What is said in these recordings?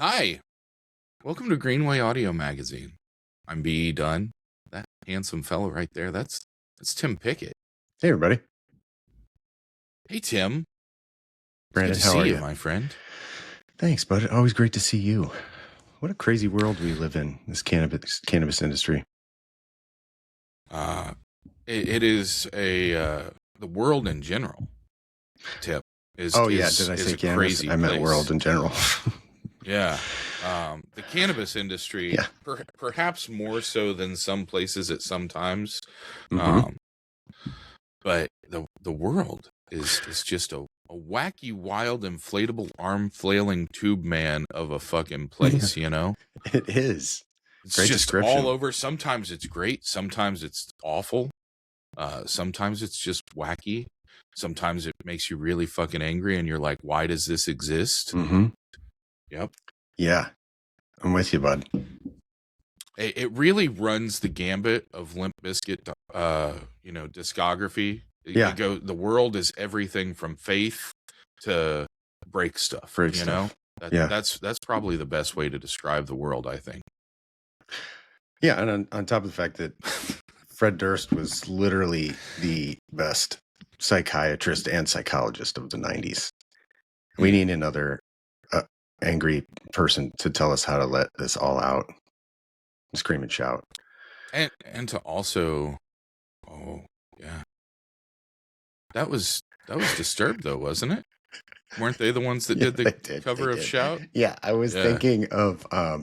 Hi, welcome to Greenway Audio Magazine. I'm B.E. Dunn. That handsome fellow right there, that's Tim Pickett. Hey, everybody. Hey, Tim. It's Brandon, good to how see are you, you? my friend. Thanks, bud. Always great to see you. What a crazy world we live in, this cannabis industry. It is the world in general. Tip is Did I is say a cannabis? crazy I meant place. world in general. Yeah. The cannabis industry, Yeah. perhaps more so than some places at some times. Mhm. But the world is just a wacky, wild, inflatable, arm flailing tube man of a fucking place, you know? It is. It's Great just description. all over. Sometimes it's great, sometimes it's awful. Sometimes it's just wacky. Sometimes it makes you really fucking angry and you're like, why does this exist? Mm-hmm. Yep. Yeah. I'm with you, bud. It really runs the gambit of Limp Bizkit, discography. Yeah. The world is everything from faith to break stuff. That's probably the best way to describe the world, I think. Yeah, and on top of the fact that Fred Durst was literally the best psychiatrist and psychologist of the 90s. We need another angry person to tell us how to let this all out. Scream and shout. And to also, that was Disturbed though, wasn't it? Weren't they the ones that did the cover of Shout? Yeah, I was thinking of I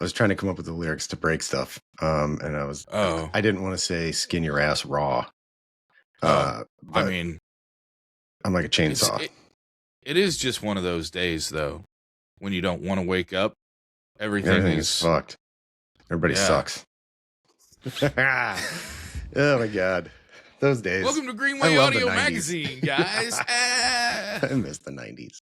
was trying to come up with the lyrics to Break Stuff, and I didn't want to say "Skin Your Ass Raw." I mean, I'm like a chainsaw. It is just one of those days though, when you don't want to wake up. Everything is fucked. Everybody sucks. Oh my god, those days. Welcome to Greenway Audio Magazine, guys. I miss the 90s.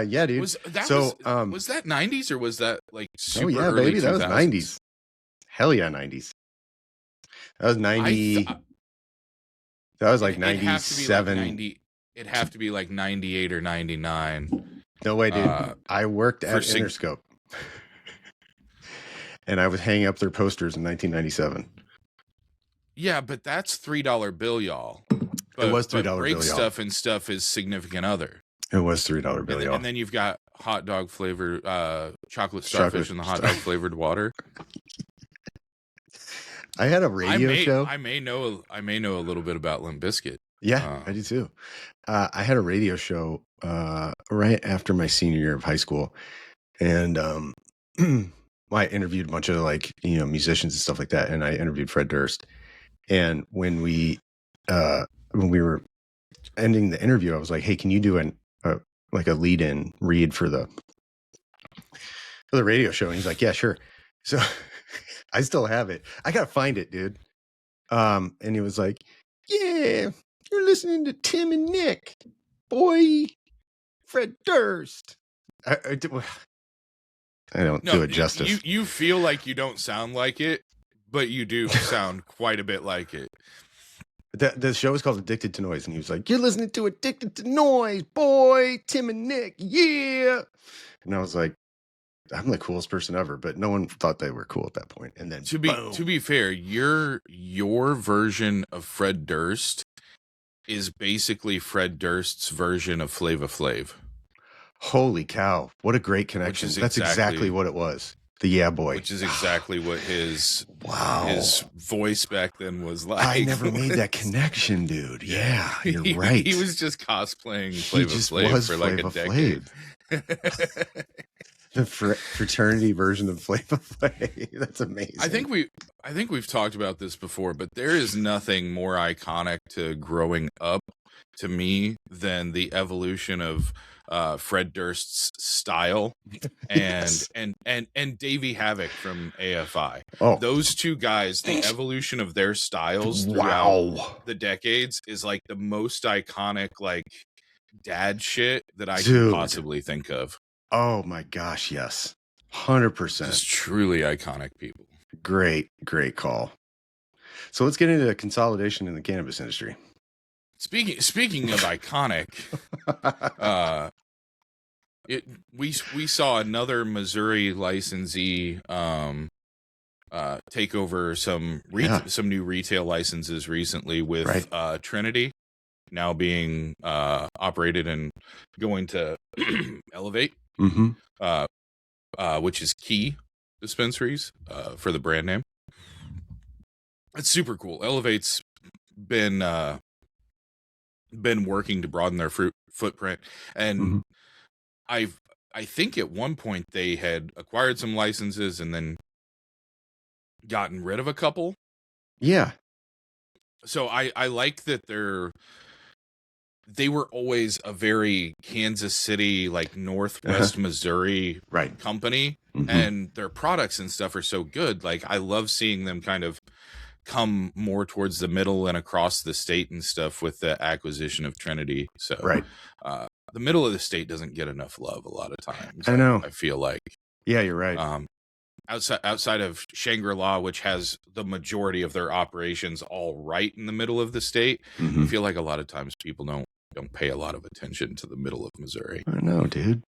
Yeah, dude. Was that 90s or was that like super early baby, 2000s? That was 90s. Hell yeah, 90s. That was 90. That was like 97. It'd have to be like 98 or 99. No way, dude. I worked at Interscope. And I was hanging up their posters in 1997. Yeah, but that's $3 bill, y'all. But, it was $3 bill, Break Stuff and Stuff is Significant Other. It was $3 bill, y'all. And then you've got hot dog flavored chocolate starfish in the hot dog flavored water. I had a radio show. I may know a little bit about Limp Bizkit. Yeah, I do too. I had a radio show right after my senior year of high school, and I interviewed a bunch of musicians and stuff like that, and I interviewed Fred Durst. And when we were ending the interview, I was like, "Hey, can you do a lead-in read for the radio show?" And he's like, "Yeah, sure." So I still have it. I gotta find it, dude. And he was like, "Yeah, you're listening to Tim and Nick, boy, Fred Durst." I don't do it justice. You feel like you don't sound like it, but you do sound quite a bit like it. The show is called Addicted to Noise, and he was like, "You're listening to Addicted to Noise, boy, Tim and Nick, yeah." And I was like, I'm the coolest person ever, but no one thought they were cool at that point. And then to be fair, your version of Fred Durst is basically Fred Durst's version of Flava Flav. Holy cow. What a great connection. That's exactly what it was. The Yeah Boy. Which is exactly what his voice back then was like. I never made that connection, dude. Yeah, you're right. He was just cosplaying Flava Flav for like a decade. The fraternity version of Flava Flav. That's amazing. I think we've talked about this before, but there is nothing more iconic to growing up to me than the evolution of Fred Durst's style and and Davey Havoc from AFI. Those two guys, the evolution of their styles throughout the decades is like the most iconic dad shit that I can possibly think of. Oh my gosh, yes. 100%. Just truly iconic people. Great call. So let's get into consolidation in the cannabis industry. Speaking of iconic, We saw another Missouri licensee take over some new retail licenses recently with Trinity now being operated and going to Elevate, which is Key dispensaries for the brand name. It's super cool. Elevate's been working to broaden their footprint, and I think at one point they had acquired some licenses and then gotten rid of a couple. Yeah. So I like that they were always a very Kansas City, like Northwest Missouri company, and their products and stuff are so good. Like, I love seeing them kind of come more towards the middle and across the state and stuff with the acquisition of Trinity. So the middle of the state doesn't get enough love a lot of times. I know. I feel like. Yeah, you're right. Outside of Shangri-La, which has the majority of their operations all right in the middle of the state, I feel like a lot of times people don't pay a lot of attention to the middle of Missouri. I know, dude.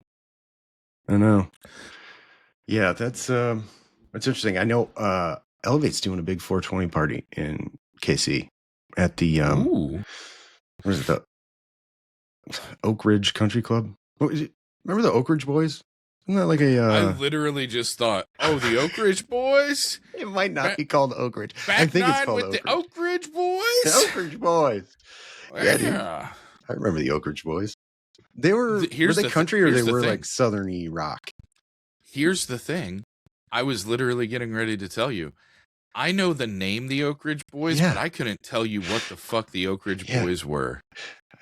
I know. Yeah, that's interesting. I know Elevate's doing a big 420 party in KC at the where is it, the Oak Ridge Country Club? What is it? Remember the Oak Ridge Boys? Isn't that like a I literally just thought, the Oak Ridge Boys? It might not be called Oak Ridge. I think it's called with the Oak Ridge Boys? The Oak Ridge Boys. Yeah, dude. I remember the Oak Ridge Boys. They were they country or they were like southerny rock? Here's the thing. I was literally getting ready to tell you. I know the name the Oak Ridge Boys, but I couldn't tell you what the fuck the Oak Ridge Boys were.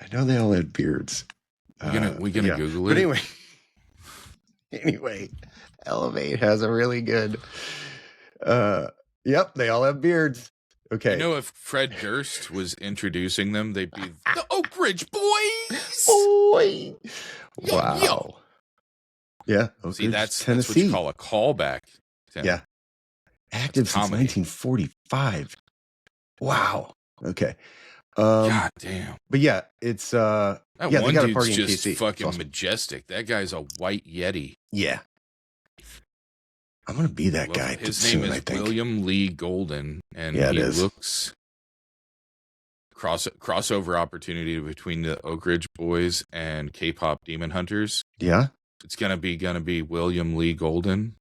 I know they all had beards. We gonna Google it. But anyway, Elevate has a really good they all have beards. Okay. You know, if Fred Durst was introducing them, they'd be the Oak Ridge Boys. Boy. Wow. Yo. Yeah. Oak See, Ridge, that's Tennessee. What you call a callback. Tim. Yeah. Active since 1945. Wow. Okay. God damn. But yeah, it's that one they got dude's a party just in KC. fucking awesome. Majestic. That guy's a white Yeti. Yeah. I'm gonna be that guy. His name is William Lee Golden, and he looks crossover opportunity between the Oak Ridge Boys and K-pop Demon Hunters. Yeah, it's gonna be William Lee Golden.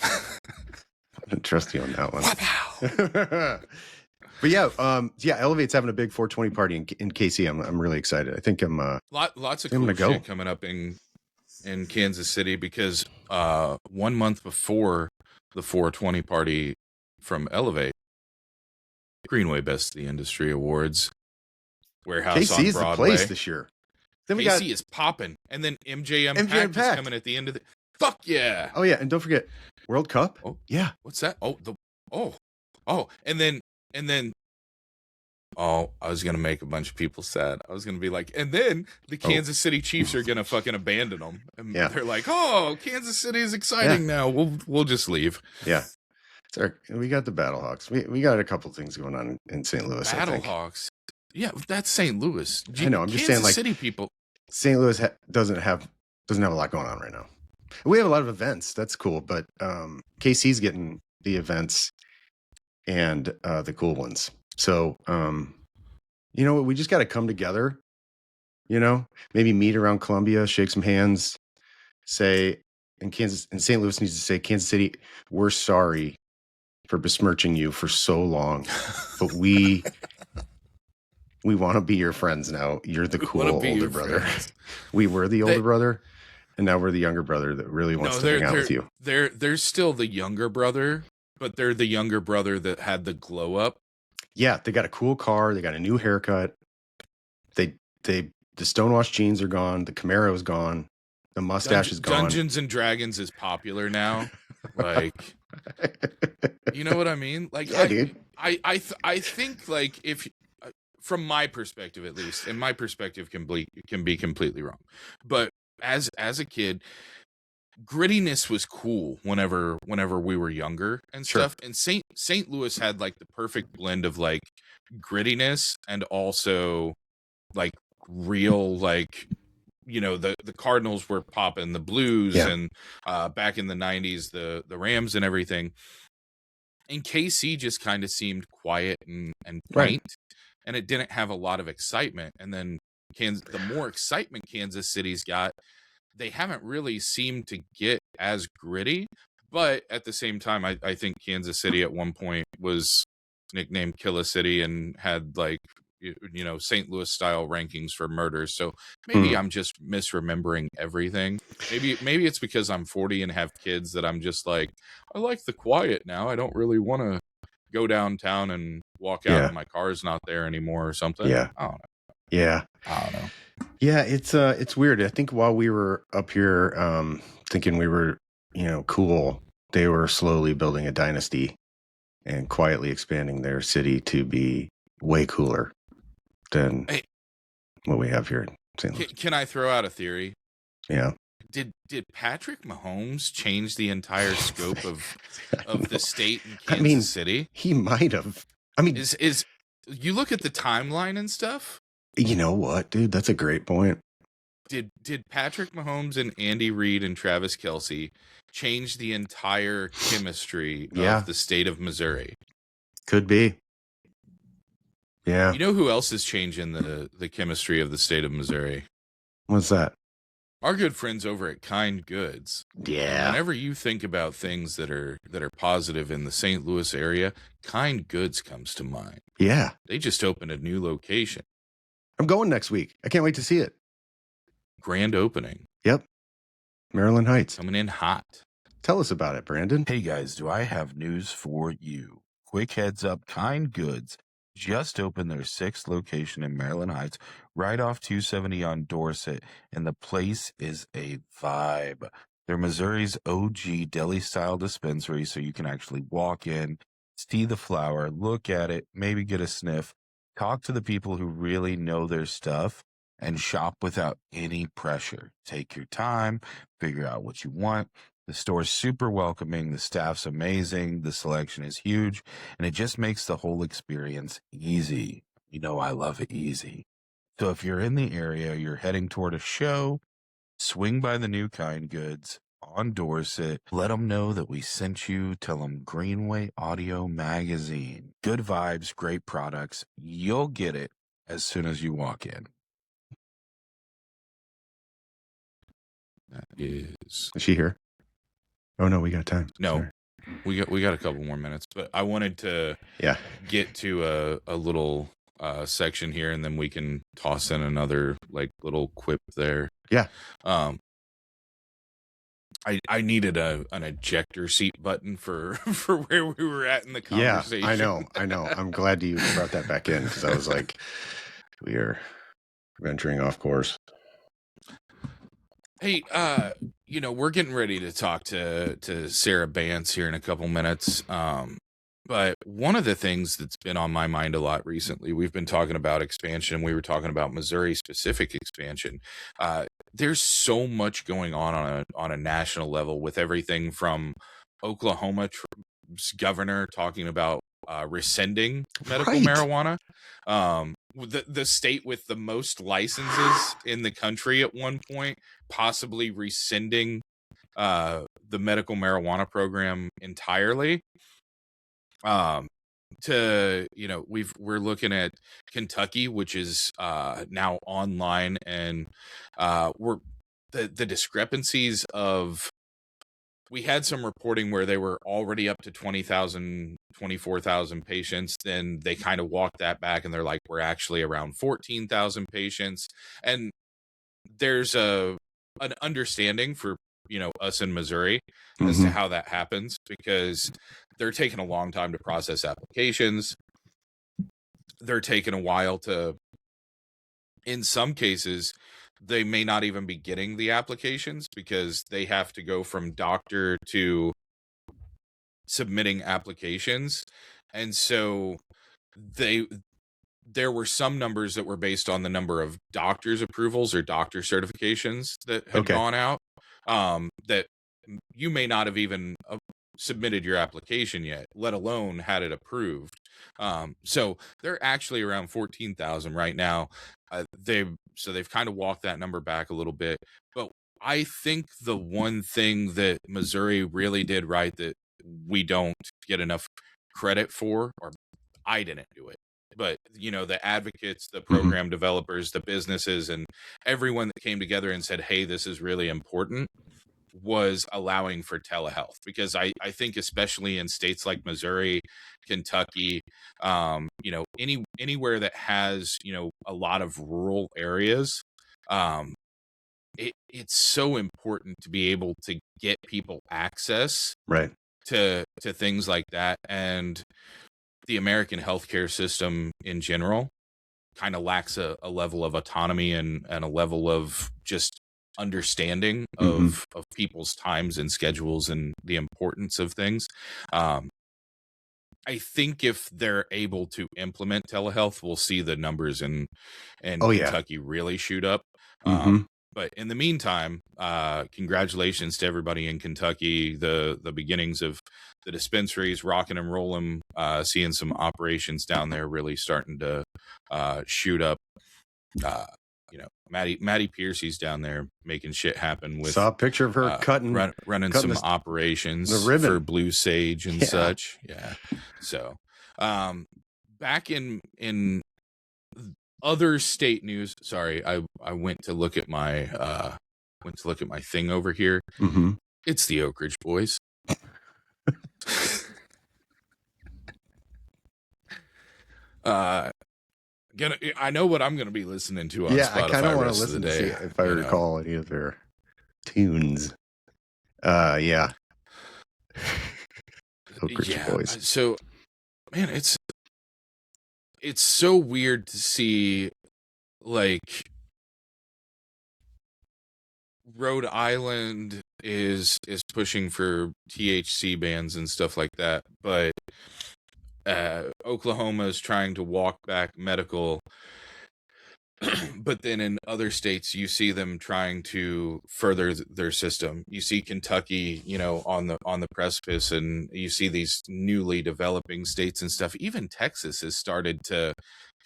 I don't trust you on that one. But yeah, Elevate's having a big 420 party in KC. I'm really excited. I think I'm lots of cool shit coming up in Kansas City, because 1 month before the 420 party from Elevate, Greenway Best of the Industry Awards, Warehouse KC on is Broadway. the place this year. Then KC is popping, and then MJM Pact is coming at the end of the. Fuck yeah! Oh yeah, and don't forget World Cup. Oh yeah, what's that? And then. Oh, I was going to make a bunch of people sad. I was going to be like, and then the Kansas City Chiefs are going to fucking abandon them. And they're like, Kansas City is exciting now. We'll just leave. Yeah. We got the Battlehawks. We got a couple things going on in St. Louis. Battlehawks. Yeah, that's St. Louis. I know. I'm just saying, like, City people. St. Louis doesn't have a lot going on right now. We have a lot of events. That's cool. But KC's getting the events and the cool ones. So, you know, we just got to come together, maybe meet around Columbia, shake some hands, say, and St. Louis needs to say, Kansas City, we're sorry for besmirching you for so long, but we want to be your friends now. You're the cool older brother. We were the older brother, and now we're the younger brother that really wants to hang out with you. They're still the younger brother, but they're the younger brother that had the glow up. Yeah, they got a cool car. They got a new haircut. The stonewashed jeans are gone. The Camaro is gone. The mustache is gone. Dungeons and Dragons is popular now. Like, you know what I mean? Like, yeah, dude. I think, like, if from my perspective, at least, and my perspective can be completely wrong, but as a kid, grittiness was cool whenever we were younger and stuff. And St. Louis had like the perfect blend of like grittiness and also like real like the Cardinals were popping the Blues, Yeah. and back in the 90s, the Rams and everything. And KC just kind of seemed quiet and Right. quaint, and it didn't have a lot of excitement. And then the more excitement Kansas City's got, they haven't really seemed to get as gritty. But at the same time, I think Kansas City at one point was nicknamed Killa City and had like St. Louis style rankings for murders. So maybe I'm just misremembering everything. Maybe it's because I'm 40 and have kids that I'm just like, I like the quiet now. I don't really want to go downtown and walk out Yeah. and my car's not there anymore or something. Yeah. I don't know. Yeah. I don't know. Yeah, it's weird. I think while we were up here thinking we were, cool, they were slowly building a dynasty and quietly expanding their city to be way cooler than what we have here in St. Louis. Can I throw out a theory? Yeah. Did Patrick Mahomes change the entire scope of the state in Kansas City? He might have. I mean, is you look at the timeline and stuff? You know what, dude? That's a great point. Did Patrick Mahomes and Andy Reid and Travis Kelce change the entire chemistry of the state of Missouri? Could be. Yeah. You know who else is changing the chemistry of the state of Missouri? What's that? Our good friends over at Kind Goods. Yeah. Whenever you think about things that are positive in the St. Louis area, Kind Goods comes to mind. Yeah. They just opened a new location. I'm going next week. I can't wait to see it. Grand opening. Yep. Maryland Heights. Coming in hot. Tell us about it, Brandon. Hey guys, do I have news for you? Quick heads up, Kind Goods just opened their 6th location in Maryland Heights, right off 270 on Dorset, and the place is a vibe. They're Missouri's OG deli-style dispensary, so you can actually walk in, see the flower, look at it, maybe get a sniff, talk to the people who really know their stuff, and shop without any pressure. Take your time, figure out what you want. The store's super welcoming, the staff's amazing, the selection is huge, and it just makes the whole experience easy. You know I love it easy. So if you're in the area, you're heading toward a show, swing by the new Kind Goods on Dorset. Let them know that we sent you. Tell them Greenway Audio Magazine. Good vibes, great products. You'll get it as soon as you walk in. That is she here? Oh no, we got time. No. Sorry. We got a couple more minutes, but I wanted to get to a little section here, and then we can toss in another like little quip there. Yeah. I needed an ejector seat button for where we were at in the conversation. Yeah, I know. I'm glad you brought that back in, because I was like, we are venturing off course. Hey, we're getting ready to talk to Sarah Bantz here in a couple minutes. But one of the things that's been on my mind a lot recently, we've been talking about expansion. We were talking about Missouri specific expansion. There's so much going on a national level, with everything from Oklahoma's governor talking about rescinding medical marijuana. The state with the most licenses in the country at one point possibly rescinding the medical marijuana program entirely. We're looking at Kentucky, which is now online, and we're the discrepancies of. We had some reporting where they were already up to 20,000, 24,000 patients. Then they kind of walked that back, and they're like, we're actually around 14,000 patients. And there's an understanding for, us in Missouri as to how that happens, because they're taking a long time to process applications. They're taking a while to, in some cases, they may not even be getting the applications, because they have to go from doctor to submitting applications. And so there were some numbers that were based on the number of doctor's approvals or doctor certifications that had gone out, that you may not have even submitted your application yet, let alone had it approved. So they're actually around 14,000 right now. They've kind of walked that number back a little bit, but I think the one thing that Missouri really did right that we don't get enough credit for, or I didn't do it, but the advocates, the program developers, the businesses, and everyone that came together and said, hey, this is really important, was allowing for telehealth. Because I think especially in states like Missouri, Kentucky, anywhere that has a lot of rural areas, it's so important to be able to get people access Right. to things like that. And the American healthcare system in general kind of lacks a level of autonomy and a level of just understanding of people's times and schedules and the importance of things. I think if they're able to implement telehealth, we'll see the numbers in Kentucky really shoot up. But in the meantime, congratulations to everybody in Kentucky. The beginnings of the dispensaries rocking and rolling, seeing some operations down there really starting to shoot up. Maddie Piercy's down there making shit happen with. Saw a picture of her running some operations for Blue Sage and such. Yeah. So, back in other state news. Sorry, I went to look at my thing over here. It's the Oak Ridge Boys. I know what I'm gonna be listening to on Spotify. I kind of want to listen to see if I recall any of their tunes. Oak Ridge Boys. So, man, it's so weird to see, like, Rhode Island is pushing for THC bans and stuff like that, but Oklahoma is trying to walk back medical. But then in other states, you see them trying to further their system. You see Kentucky, on the precipice, and you see these newly developing states and stuff. Even Texas has started to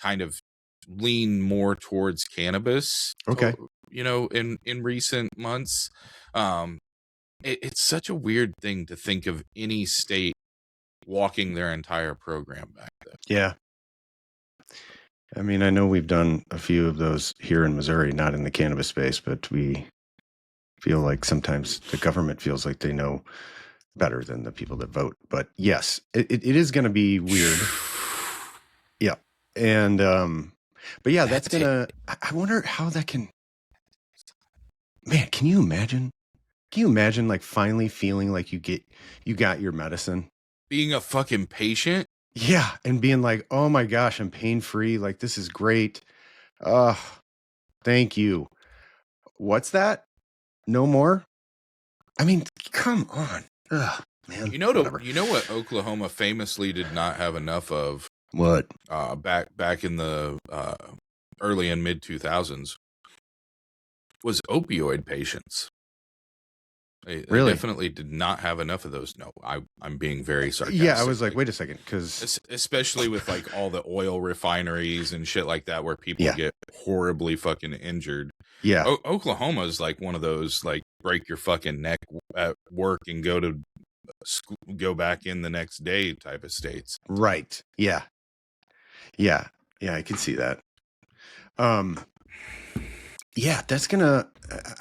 kind of lean more towards cannabis. Okay. In recent months, it's such a weird thing to think of any state walking their entire program back there. Yeah. I mean, I know we've done a few of those here in Missouri, not in the cannabis space, but we feel like sometimes the government feels like they know better than the people that vote. But yes, it is going to be weird. Yeah. And, but yeah, that's going to, I wonder how that can, man, can you imagine? Can you imagine like finally feeling like you got your medicine? Being a fucking patient? Yeah, and being like, oh my gosh, I'm pain-free. Like, this is great. Thank you. What's that? No more? I mean, come on. Ugh, man. You know what Oklahoma famously did not have enough of? What? Back in the early and mid 2000s was opioid patients. They definitely did not have enough of those. No, I'm being very sarcastic. Yeah, I was like, wait a second, because especially with like all the oil refineries and shit like that, where people get horribly fucking injured. Yeah, Oklahoma is like one of those like break your fucking neck at work and go back in the next day type of states. Right. Yeah. I can see that. Yeah, that's gonna.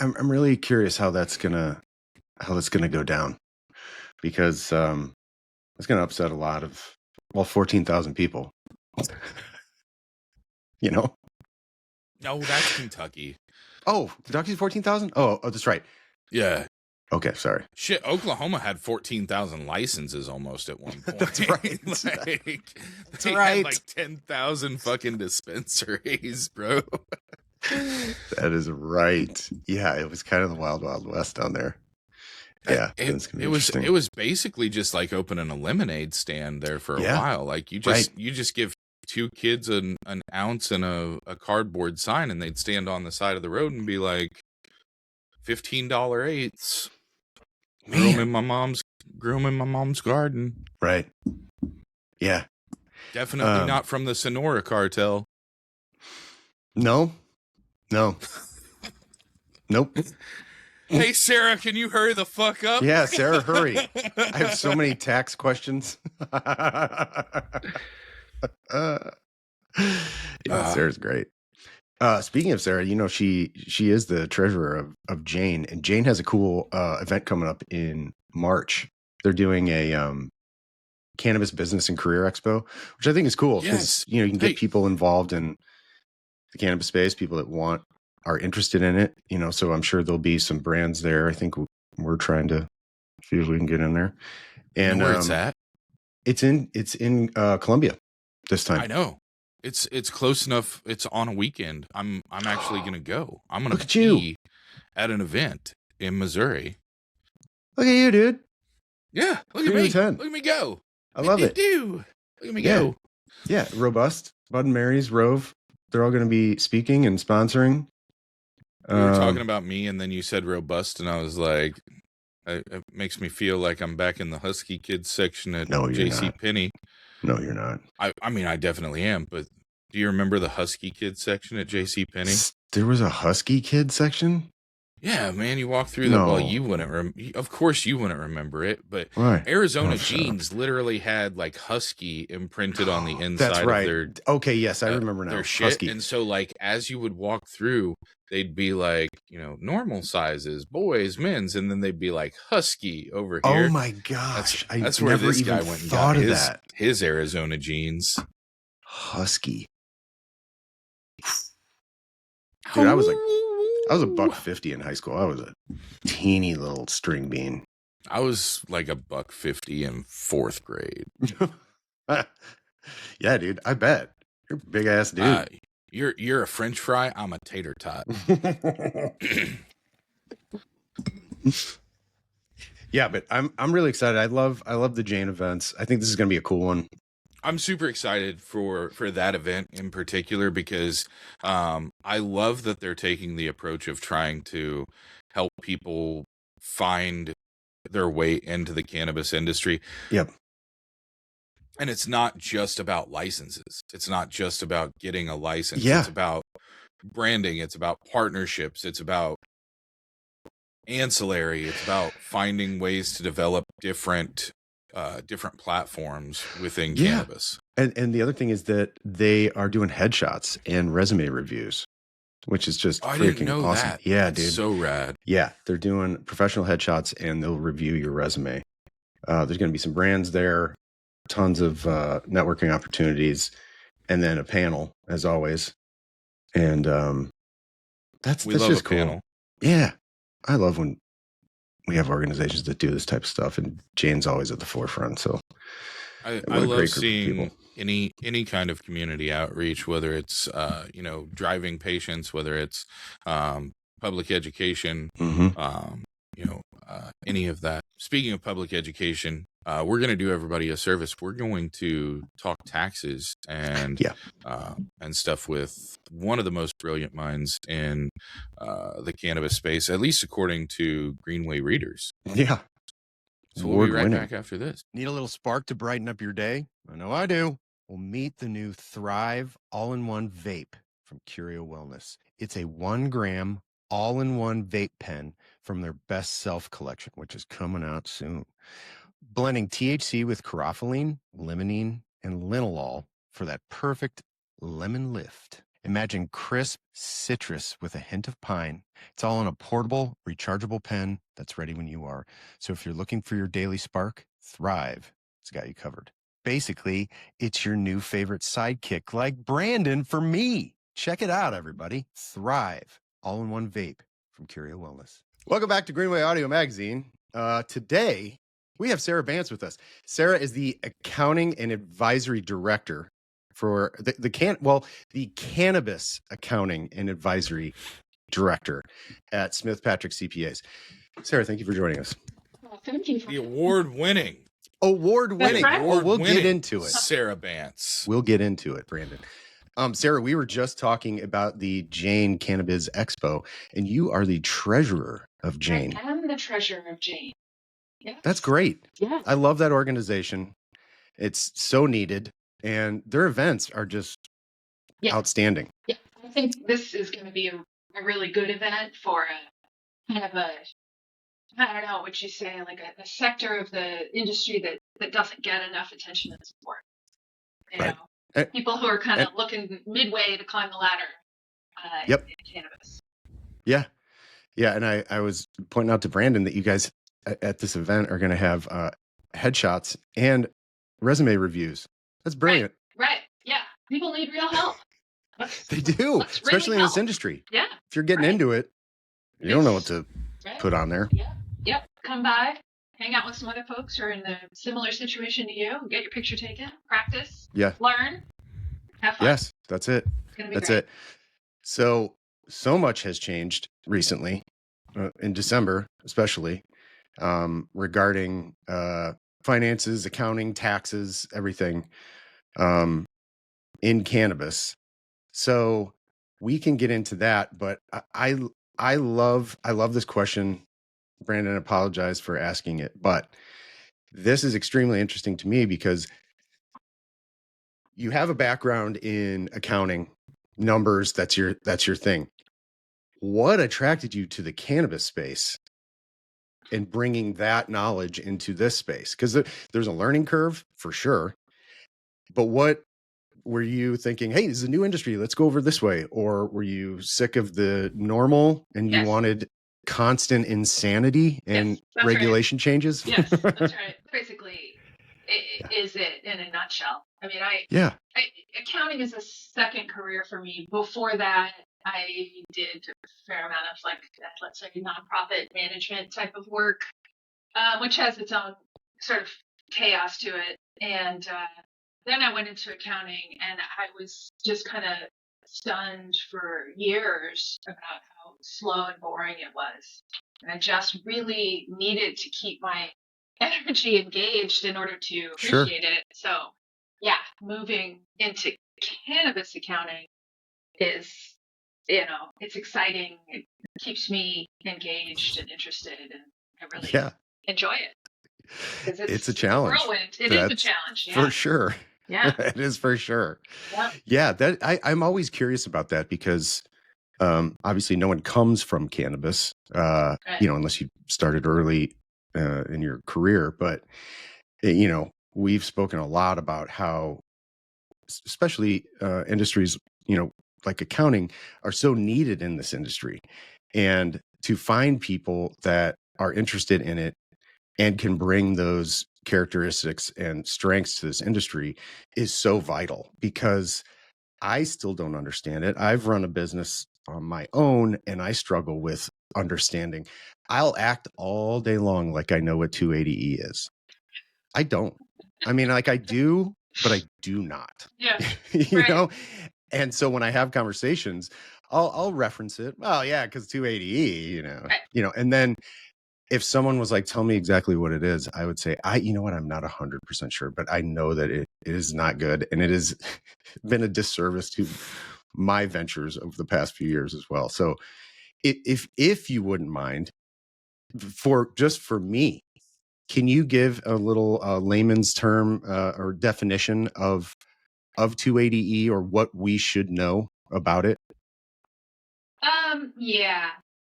I'm really curious how that's gonna go down, because it's gonna upset a lot of 14,000 people. No, that's Kentucky. Oh, Kentucky's 14,000. Oh, that's right. Yeah. Okay, sorry. Shit, Oklahoma had 14,000 licenses almost at one point. That's right. That's right. Had like 10,000 fucking dispensaries, bro. That is right. Yeah, it was kind of the wild, wild west down there. Yeah, it was basically just like opening a lemonade stand there for a while. Like you just give two kids an ounce and a cardboard sign, and they'd stand on the side of the road and be like, $15 eighths. Throw them in my mom's grew them in my mom's garden. Right. Yeah. Definitely not from the Sonora cartel. No. Nope. Hey, Sarah, can you hurry the fuck up? Yeah, Sarah, hurry. I have so many tax questions. Sarah's great. Speaking of Sarah, she is the treasurer of Jane, and Jane has a cool event coming up in March. They're doing a Cannabis Business and Career Expo, which I think is cool because you can get people involved in the cannabis space, people that are interested in it. So I'm sure there'll be some brands there. I think we're trying to see if we can get in there. And where it's at? It's in Columbia this time. I know. It's close enough. It's on a weekend. I'm actually gonna go. I'm gonna be at an event in Missouri. Look at you, dude. Yeah, look at me. 10. Look at me go. I love it. Look at me go. Yeah, Robust, Bud and Mary's, Rove. They're all going to be speaking and sponsoring. You were talking about me, and then you said Robust, and I was like, it makes me feel like I'm back in the Husky Kids section at JCPenney. No, you're not. I mean, I definitely am, but do you remember the Husky Kids section at JCPenney? There was a Husky Kids section? Yeah, man, you walk through well, you wouldn't of course you wouldn't remember it, but Arizona Jeans literally had like Husky imprinted on the inside of their okay, yes, I remember now. Their shit. Husky. And so like as you would walk through, they'd be like, normal sizes, boys, men's, and then they'd be like Husky over here. Oh my gosh. That's where this guy went and got his Arizona Jeans. Husky. Dude, I was $1.50 in high school. I was a teeny little string bean. I was like $1.50 in 4th grade. Yeah, dude. I bet. You're a big ass dude. You're a French fry. I'm a tater tot. Yeah, but I'm really excited. I love the Jane events. I think this is going to be a cool one. I'm super excited for that event in particular because I love that they're taking the approach of trying to help people find their way into the cannabis industry. Yep. And it's not just about licenses. It's not just about getting a license. Yeah. It's about branding. It's about partnerships. It's about ancillary. It's about finding ways to develop different platforms within cannabis. And the other thing is that they are doing headshots and resume reviews, which is just freaking awesome. That. Yeah, dude. So rad. Yeah, they're doing professional headshots and they'll review your resume. There's going to be some brands there, tons of networking opportunities, and then a panel as always. And that's just cool. Panel. Yeah, I love when we have organizations that do this type of stuff, and Jane's always at the forefront. So I love seeing any kind of community outreach, whether it's driving patients, whether it's public education, any of that. Speaking of public education, we're going to do everybody a service. We're going to talk taxes and stuff with one of the most brilliant minds in the cannabis space, at least according to Greenway readers. Yeah. So we'll be right back after this. Need a little spark to brighten up your day? I know I do. Well, meet the new Thrive all-in-one vape from Curio Wellness. It's a 1 gram all-in-one vape pen from their Best Self collection, which is coming out soon. Blending THC with carotene, limonene, and linalool for that perfect lemon lift. Imagine crisp citrus with a hint of pine. It's all in a portable, rechargeable pen that's ready when you are. So if you're looking for your daily spark, Thrive has got you covered. Basically, it's your new favorite sidekick, like Brandon for me. Check it out, everybody. Thrive, all-in-one vape from Curio Wellness. Welcome back to Greenway Audio Magazine. Today, we have Sarah Bantz with us. Sarah is the accounting and advisory director for the Cannabis Accounting and Advisory Director at Smith Patrick CPAs. Sarah, thank you for joining us. Well, thank you. The award-winning. Right. We'll get into it. Sarah Bantz. We'll get into it, Brandon. Sarah, we were just talking about the Jane Cannabis Expo, and you are the treasurer of Jane. I am the treasurer of Jane. Yes. That's great. Yeah. I love that organization. It's so needed, and their events are just outstanding. Yeah. I think this is going to be a really good event for a kind of a, I don't know what you say, like a sector of the industry that doesn't get enough attention and support. You Right. know, people who are kind of looking midway to climb the ladder Yep. in cannabis. Yeah. Yeah. And I was pointing out to Brandon that you guys at this event are going to have headshots and resume reviews. That's brilliant. Right. Yeah. People need real help. They do, especially in this industry. Yeah. If you're getting into it, you don't know what to put on there. Yeah. Yep. Come by, hang out with some other folks who are in a similar situation to you, get your picture taken, practice, learn, have fun. Yes, that's it. That's it. So much has changed recently, in December, especially, regarding finances, accounting, taxes, everything, in cannabis. So we can get into that, but I love this question. Brandon, apologize for asking it, but this is extremely interesting to me because you have a background in accounting, numbers, that's your thing. What attracted you to the cannabis space and bringing that knowledge into this space? Because there's a learning curve for sure, but what were you thinking, hey, this is a new industry, let's go over this way? Or were you sick of the normal and you wanted constant insanity and regulation changes? Yes, that's right. Basically, is it in a nutshell. I mean, accounting is a second career for me. Before that, I did a fair amount of, like, let's say, nonprofit management type of work, which has its own sort of chaos to it. And then I went into accounting, and I was just kind of stunned for years about how slow and boring it was. And I just really needed to keep my energy engaged in order to appreciate it. So, yeah, moving into cannabis accounting is, it's exciting. It keeps me engaged and interested, and I really enjoy it. It's a challenge. Whirlwind. It is a challenge. For sure. Yeah. It is for sure. Yeah. Yeah. That I'm always curious about that because obviously no one comes from cannabis, unless you started early in your career. But, we've spoken a lot about how, especially industries, like accounting, are so needed in this industry. And to find people that are interested in it and can bring those characteristics and strengths to this industry is so vital, because I still don't understand it. I've run a business on my own and I struggle with understanding. I'll act all day long like I know what 280E is. I don't. I mean, like, I do, but I do not. Yeah. you know? And so when I have conversations, I'll reference it. Oh yeah, because 280E, and then if someone was like, tell me exactly what it is, I would say, I'm not 100% sure, but I know that it is not good. And it has been a disservice to my ventures over the past few years as well. So if you wouldn't mind, for me, can you give a little layman's term or definition of 280E, or what we should know about it? Yeah.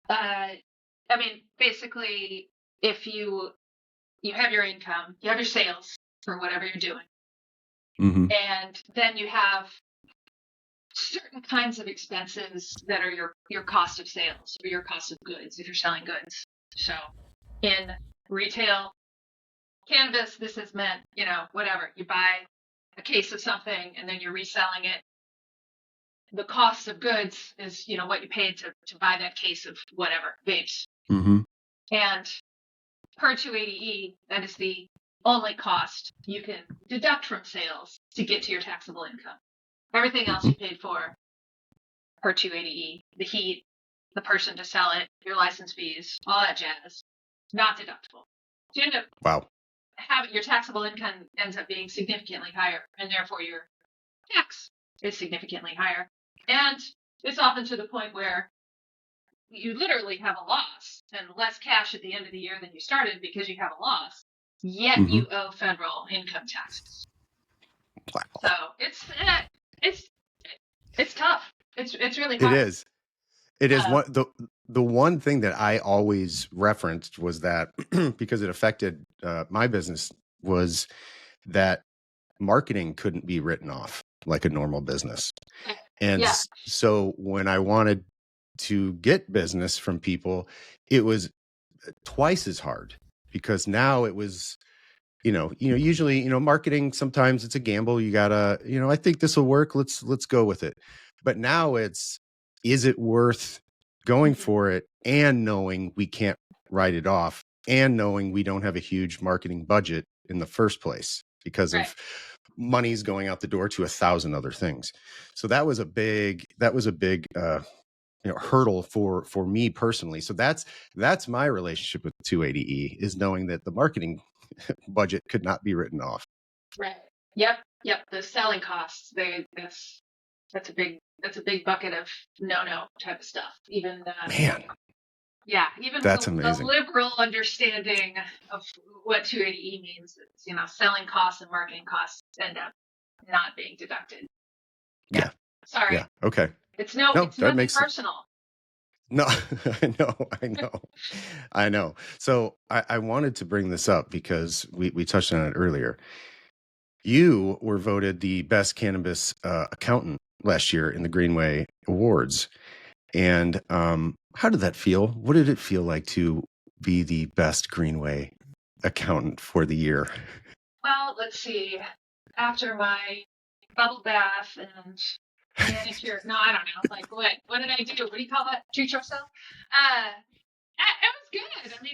I mean, basically, if you have your income, you have your sales for whatever you're doing, and then you have certain kinds of expenses that are your cost of sales or your cost of goods if you're selling goods. So in retail cannabis, this has meant, whatever. You buy a case of something and then you're reselling it. The cost of goods is, what you paid to buy that case of whatever, vapes. And per 280E, that is the only cost you can deduct from sales to get to your taxable income. Everything else you paid for per 280E, the heat, the person to sell it, your license fees, all that jazz, not deductible. So you end up having your taxable income ends up being significantly higher, and therefore your tax is significantly higher. And it's often to the point where you literally have a loss and less cash at the end of the year than you started because you have a loss, yet you owe federal income taxes. Wow. So it's tough. It's really hard. It is. It is the one thing that I always referenced was that because it affected my business was that marketing couldn't be written off like a normal business. And so when I wanted to get business from people, it was twice as hard because now it was, usually, marketing, sometimes it's a gamble. You gotta, I think this will work. Let's go with it. But now is it worth going for it and knowing we can't write it off and knowing we don't have a huge marketing budget in the first place because of money's going out the door to 1,000 other things. So that was a big hurdle for me personally. So that's my relationship with 280E is knowing that the marketing budget could not be written off. Right. Yep. The selling costs, that's a big bucket of no type of stuff. Even man. Yeah, even that's the amazing. liberal understanding of what 280E means is, selling costs and marketing costs end up not being deducted. Yeah. Sorry. Yeah. Okay. It's nothing personal. No, I know. So I wanted to bring this up because we touched on it earlier. You were voted the best cannabis accountant last year in the Greenway Awards. And how did that feel? What did it feel like to be the best Greenway accountant for the year? Well, let's see. After my bubble bath and manicure, no, I don't know. Like, what did I do? What do you call it? Treat yourself? It was good. I mean,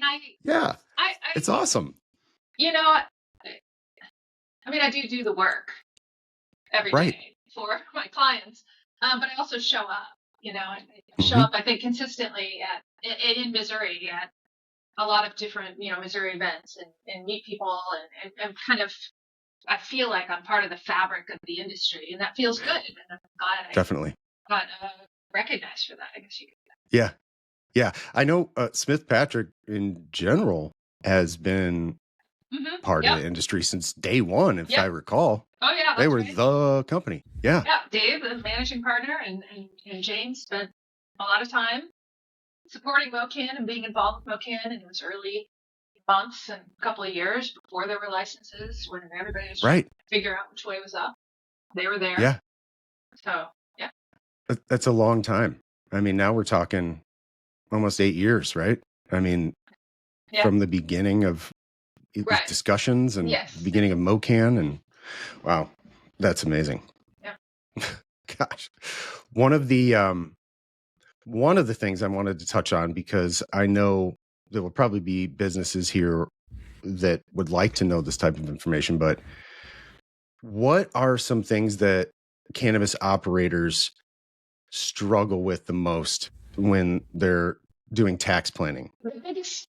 it's awesome. I do the work every day for my clients, but I also show up. I show up, I think, consistently in Missouri at a lot of different, Missouri events and meet people and kind of, I feel like I'm part of the fabric of the industry, and that feels good. And I'm glad I definitely got recognized for that, I guess you could say. Yeah. I know Smith Patrick in general has been part of the industry since day one, if I recall. Oh yeah, they were the company. Yeah, Dave, the managing partner, and James spent a lot of time supporting MoCan and being involved with MoCan in those early months and a couple of years before there were licenses, when everybody was trying to figure out which way was up. They were there. Yeah. So that's a long time. I mean, now we're talking almost 8 years, right? I mean, from the beginning of discussions and the beginning of MoCan, and wow, that's amazing. Yeah. Gosh, one of the things I wanted to touch on, because I know there will probably be businesses here that would like to know this type of information, but what are some things that cannabis operators struggle with the most when they're doing tax planning? The biggest,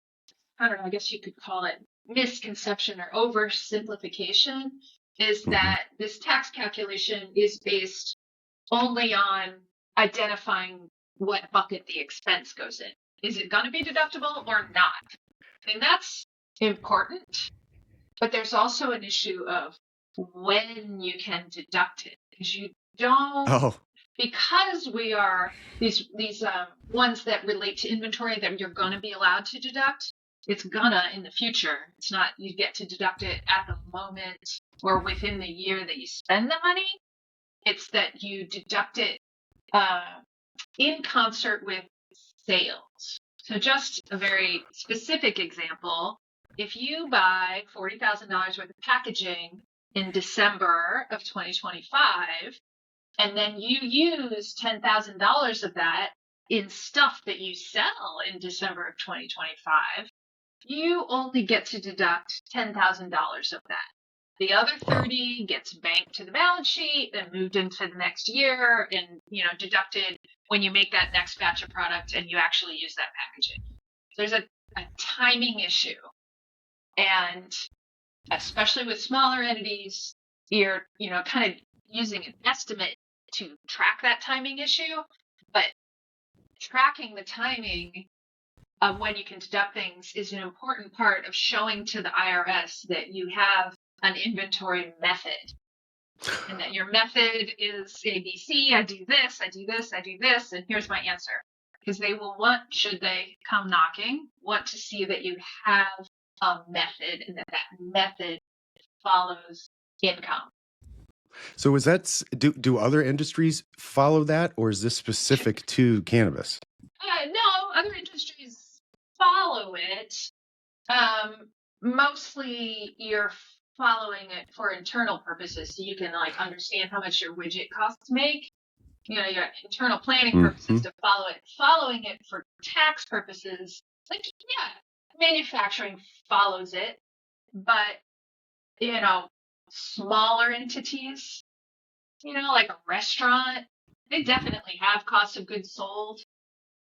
I don't know, I guess you could call it misconception or oversimplification, is that this tax calculation is based only on identifying what bucket the expense goes in. Is it going to be deductible or not? And that's important. But there's also an issue of when you can deduct it, because you don't. Because we are these ones that relate to inventory that you're going to be allowed to deduct. It's gonna in the future. It's not you get to deduct it at the moment or within the year that you spend the money. It's that you deduct it in concert with sales. So just a very specific example, if you buy $40,000 worth of packaging in December of 2025, and then you use $10,000 of that in stuff that you sell in December of 2025, you only get to deduct $10,000 of that. The other 30 gets banked to the balance sheet and moved into the next year and, deducted when you make that next batch of product and you actually use that packaging. There's a timing issue. And especially with smaller entities, you're, kind of using an estimate to track that timing issue. But tracking the timing of when you can deduct things is an important part of showing to the IRS that you have an inventory method. And that your method is ABC, I do this, I do this, I do this, and here's my answer. Because they will want, should they come knocking, want to see that you have a method and that method follows income. So is that, do other industries follow that, or is this specific to cannabis? No, other industries follow it. Mostly you're following it for internal purposes, so you can like understand how much your widget costs to make. You know, your internal planning purposes to follow it. Following it for tax purposes, like, yeah, manufacturing follows it, but, you know, smaller entities, you know, like a restaurant, they definitely have cost of goods sold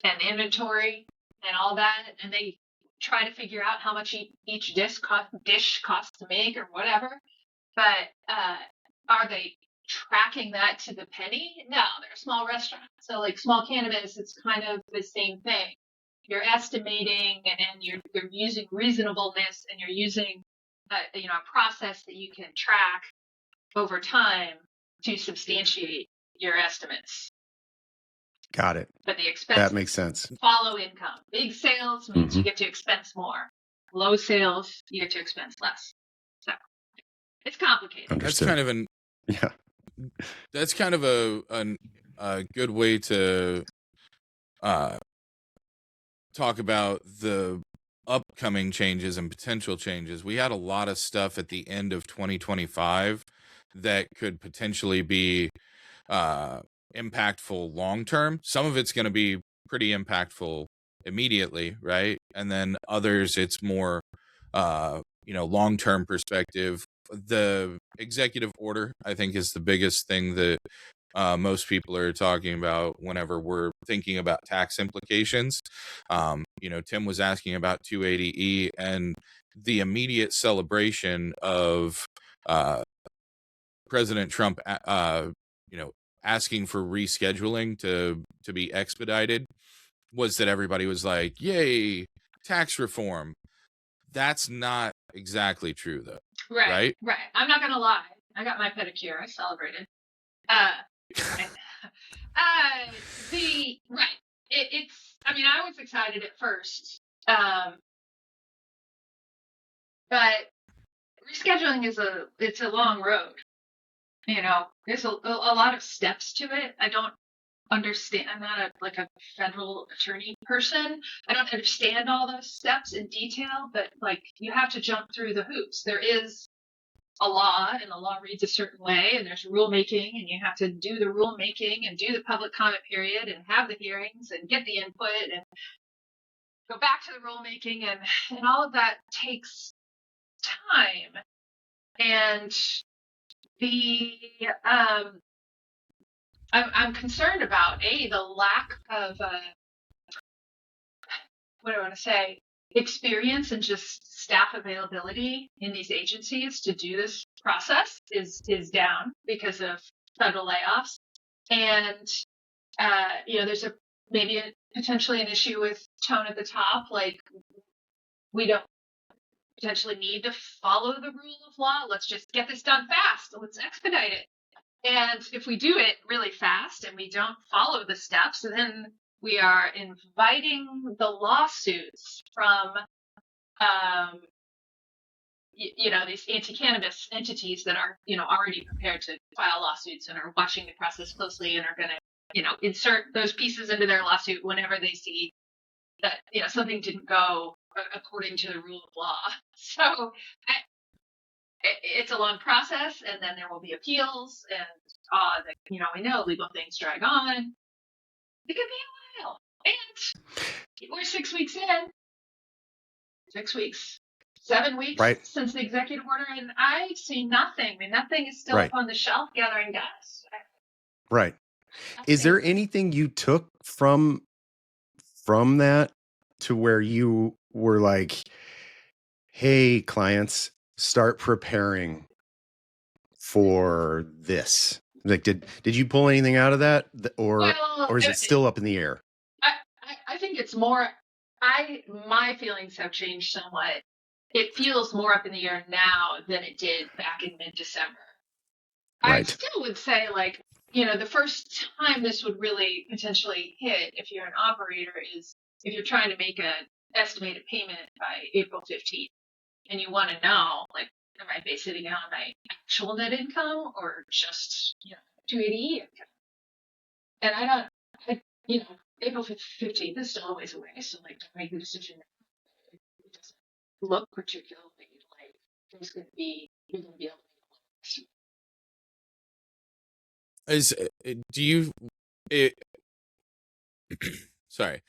and inventory and all that, and they try to figure out how much each dish costs to make or whatever. But are they tracking that to the penny? No, they're a small restaurant. So like small cannabis, it's kind of the same thing. You're estimating and you're using reasonableness, and you're using a process that you can track over time to substantiate your estimates. Got it. But the expenses that makes sense. Follow income. Big sales means you get to expense more. Low sales, you get to expense less. So it's complicated. Understood. That's kind of a good way to talk about the upcoming changes and potential changes. We had a lot of stuff at the end of 2025 that could potentially be impactful long term. Some of it's going to be pretty impactful immediately, right? And then others, it's more long term perspective. The executive order, I think, is the biggest thing that most people are talking about whenever we're thinking about tax implications. Tim was asking about 280E and the immediate celebration of President Trump asking for rescheduling to be expedited was that everybody was like, yay, tax reform. That's not exactly true, though. Right. I'm not going to lie. I got my pedicure. I celebrated. I was excited at first. But rescheduling it's a long road. You know, there's a lot of steps to it. I don't understand. I'm not a federal attorney person. I don't understand all those steps in detail, but like you have to jump through the hoops. There is a law, and the law reads a certain way, and there's rulemaking, and you have to do the rulemaking and do the public comment period and have the hearings and get the input and go back to the rulemaking, and all of that takes time. And I'm concerned about the lack of experience and just staff availability in these agencies to do this process is down because of federal layoffs, and there's maybe potentially an issue with tone at the top. Like, we don't potentially need to follow the rule of law. Let's just get this done fast. Let's expedite it. And if we do it really fast and we don't follow the steps, then we are inviting the lawsuits from, these anti-cannabis entities that are, already prepared to file lawsuits and are watching the process closely and are going to, insert those pieces into their lawsuit whenever they see that, something didn't go according to the rule of law. So it's a long process, and then there will be appeals, and we know legal things drag on. It could be a while, and we're 6 weeks in. 6 weeks, 7 weeks since the executive order, and I've seen nothing. I mean, nothing is still up on the shelf gathering dust. Right. Is there anything you took from that to where you were like, hey, clients, start preparing for this? Like, did you pull anything out of that, or is it still up in the air? I think it's more. My feelings have changed somewhat. It feels more up in the air now than it did back in mid-December. I Right. still would say, like, the first time this would really potentially hit if you're an operator is if you're trying to make an estimated payment by April 15th and you want to know, like, am I basing it on my actual net income or just, 280E income? And April 15th is still a ways away, so, like, to make the decision, it doesn't look particularly like you're going to be able to make sorry,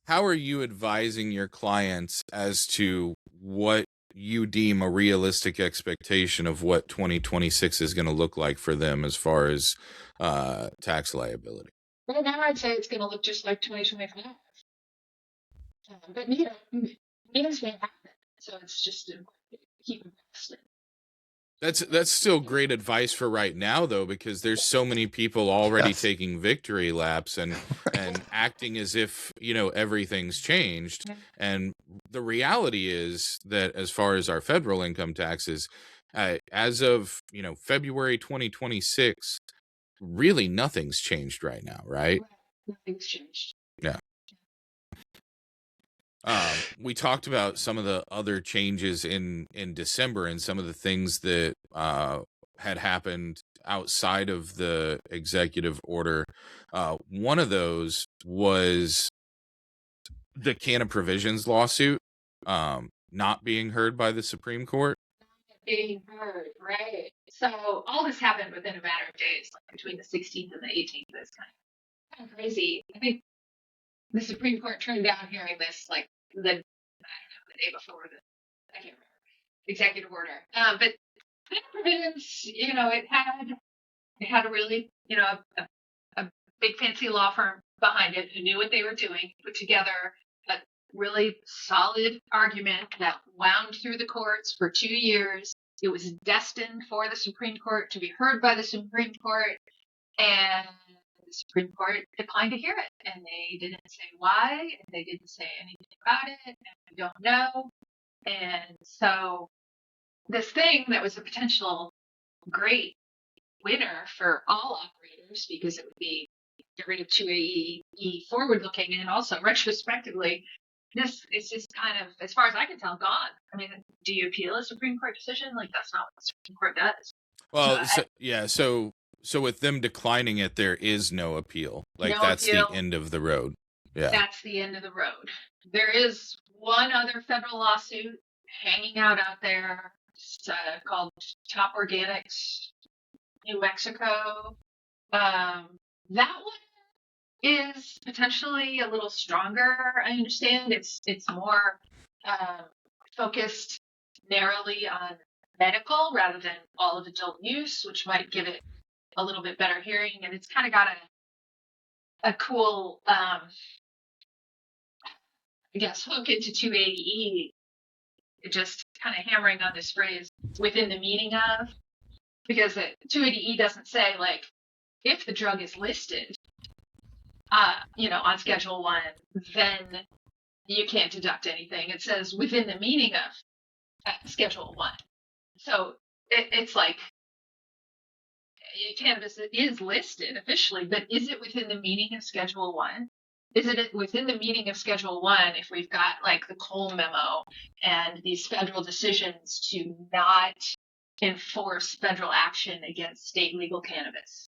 how are you advising your clients as to what you deem a realistic expectation of what 2026 is going to look like for them as far as tax liability? Right now, I'd say it's going to look just like 2025. But meetings may happen, so it's just important to keep invested. That's still great advice for right now, though, because there's so many people already taking victory laps and acting as if everything's changed. Yeah. And the reality is that as far as our federal income taxes, as of February 2026, really nothing's changed right now, right? Nothing's changed. Yeah. We talked about some of the other changes in December and some of the things that had happened outside of the executive order. One of those was the Canna Provisions lawsuit not being heard by the Supreme Court. Being heard, right? So all this happened within a matter of days, like between the 16th and the 18th. It's kind of crazy. I think the Supreme Court turned down hearing this like the day before I can't remember, executive order. But provisions, it had a really, a big fancy law firm behind it who knew what they were doing, put together a really solid argument that wound through the courts for 2 years. It was destined for the Supreme Court to be heard by the Supreme Court, and the Supreme Court declined to hear it, and they didn't say why, and they didn't say anything about it, and we don't know. And so this thing that was a potential great winner for all operators, because it would be get rid of 280E forward looking and also retrospectively, this is just kind of, as far as I can tell, gone. I mean, do you appeal a Supreme Court decision? Like, that's not what the Supreme Court does. Well, so with them declining it, there is no appeal. Like, that's appeal. The end of the road. Yeah. That's the end of the road. There is one other federal lawsuit hanging out there. It's called Top Organics, New Mexico. That one is potentially a little stronger. I understand it's more focused narrowly on medical rather than all of adult use, which might give it a little bit better hearing. And it's kind of got a cool, I guess, hook into 280E. Just kind of hammering on this phrase within the meaning of, because 280E doesn't say like if the drug is listed, on Schedule 1, then you can't deduct anything. It says within the meaning of Schedule 1. So it's like cannabis is listed officially, but is it within the meaning of Schedule 1? Is it within the meaning of Schedule 1 if we've got like the Cole memo and these federal decisions to not enforce federal action against state legal cannabis?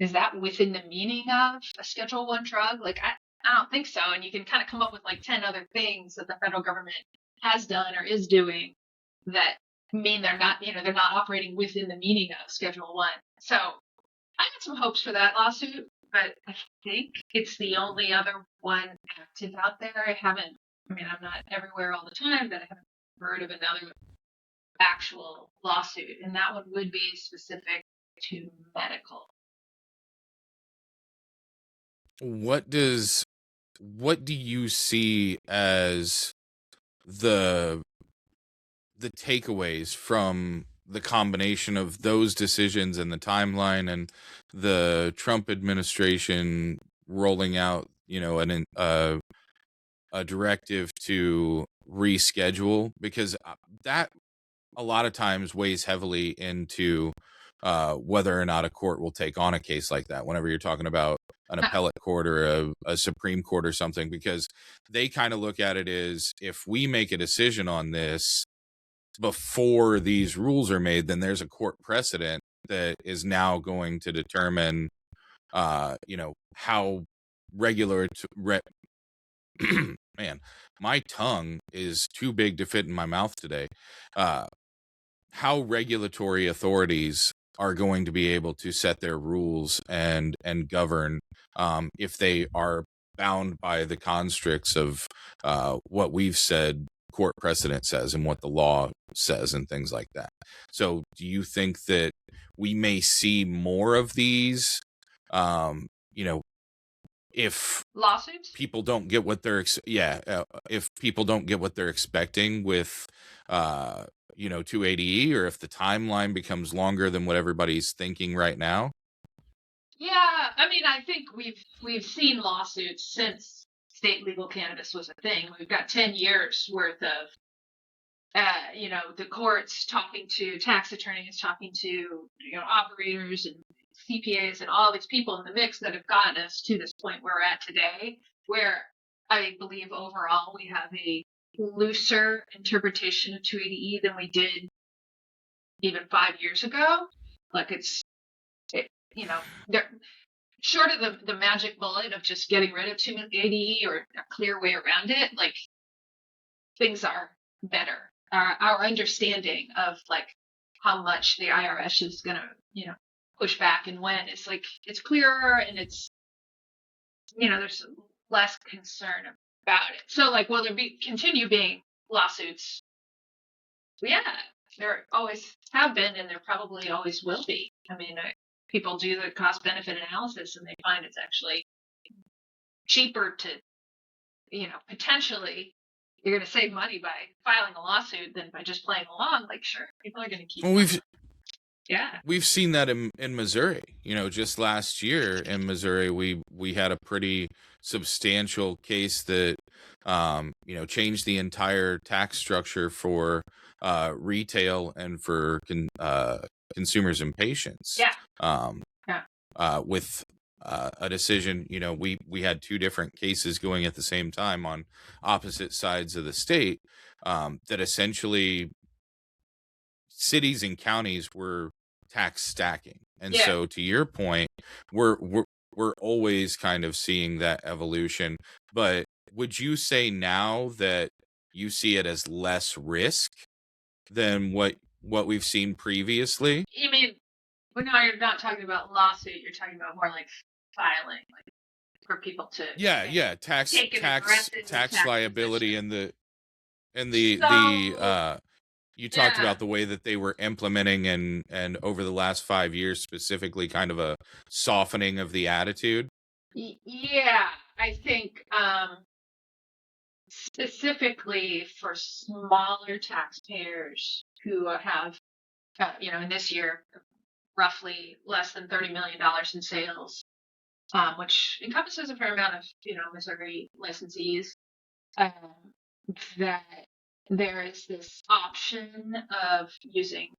Is that within the meaning of a Schedule 1 drug? Like, I don't think so. And you can kind of come up with like 10 other things that the federal government has done or is doing that mean they're not operating within the meaning of Schedule 1. So I had some hopes for that lawsuit, but I think it's the only other one active out there. I'm not everywhere all the time, but I haven't heard of another actual lawsuit. And that one would be specific to medical. What do you see as the takeaways from the combination of those decisions and the timeline and the Trump administration rolling out, a directive to reschedule, because that a lot of times weighs heavily into whether or not a court will take on a case like that, whenever you're talking about an appellate court or a Supreme Court or something, because they kind of look at it as, if we make a decision on this before these rules are made, then there's a court precedent that is now going to determine, how regular man, my tongue is too big to fit in my mouth today. How regulatory authorities are going to be able to set their rules and govern, if they are bound by the constricts of what we've said court precedent says and what the law says and things like that. So do you think that we may see more of these, if lawsuits? people don't get what they're if people don't get what they're expecting with 280E, or if the timeline becomes longer than what everybody's thinking right now? Yeah, I mean, I think we've seen lawsuits since state legal cannabis was a thing. We've got 10 years worth of the courts talking to tax attorneys, talking to operators and CPAs and all these people in the mix that have gotten us to this point where we're at today, where I believe overall we have a looser interpretation of 280E than we did even 5 years ago. Like short of the magic bullet of just getting rid of 280E or a clear way around it, like, things are better. Our understanding of like how much the IRS is gonna push back and when, it's like, it's clearer, and it's there's less concern about it. So like, will there continue being lawsuits? Yeah, there always have been, and there probably always will be. I mean, people do the cost benefit analysis and they find it's actually cheaper to potentially, you're going to save money by filing a lawsuit than by just playing along. Like, sure, people are going to keep. Well, we've seen that in Missouri. Just last year in Missouri, we had a pretty substantial case that changed the entire tax structure for retail and for consumers and patients. With a decision, we had two different cases going at the same time on opposite sides of the state, that essentially cities and counties were tax stacking. And so to your point, we're always kind of seeing that evolution. But would you say now that you see it as less risk than what we've seen previously? You mean, well, no, you're not talking about lawsuit, you're talking about more like filing, like for people to tax liability position. and you talked about the way that they were implementing and over the last 5 years specifically, kind of a softening of the attitude. Yeah, I think specifically for smaller taxpayers who have, in this year, roughly less than $30 million in sales, which encompasses a fair amount of, Missouri licensees, that there is this option of using,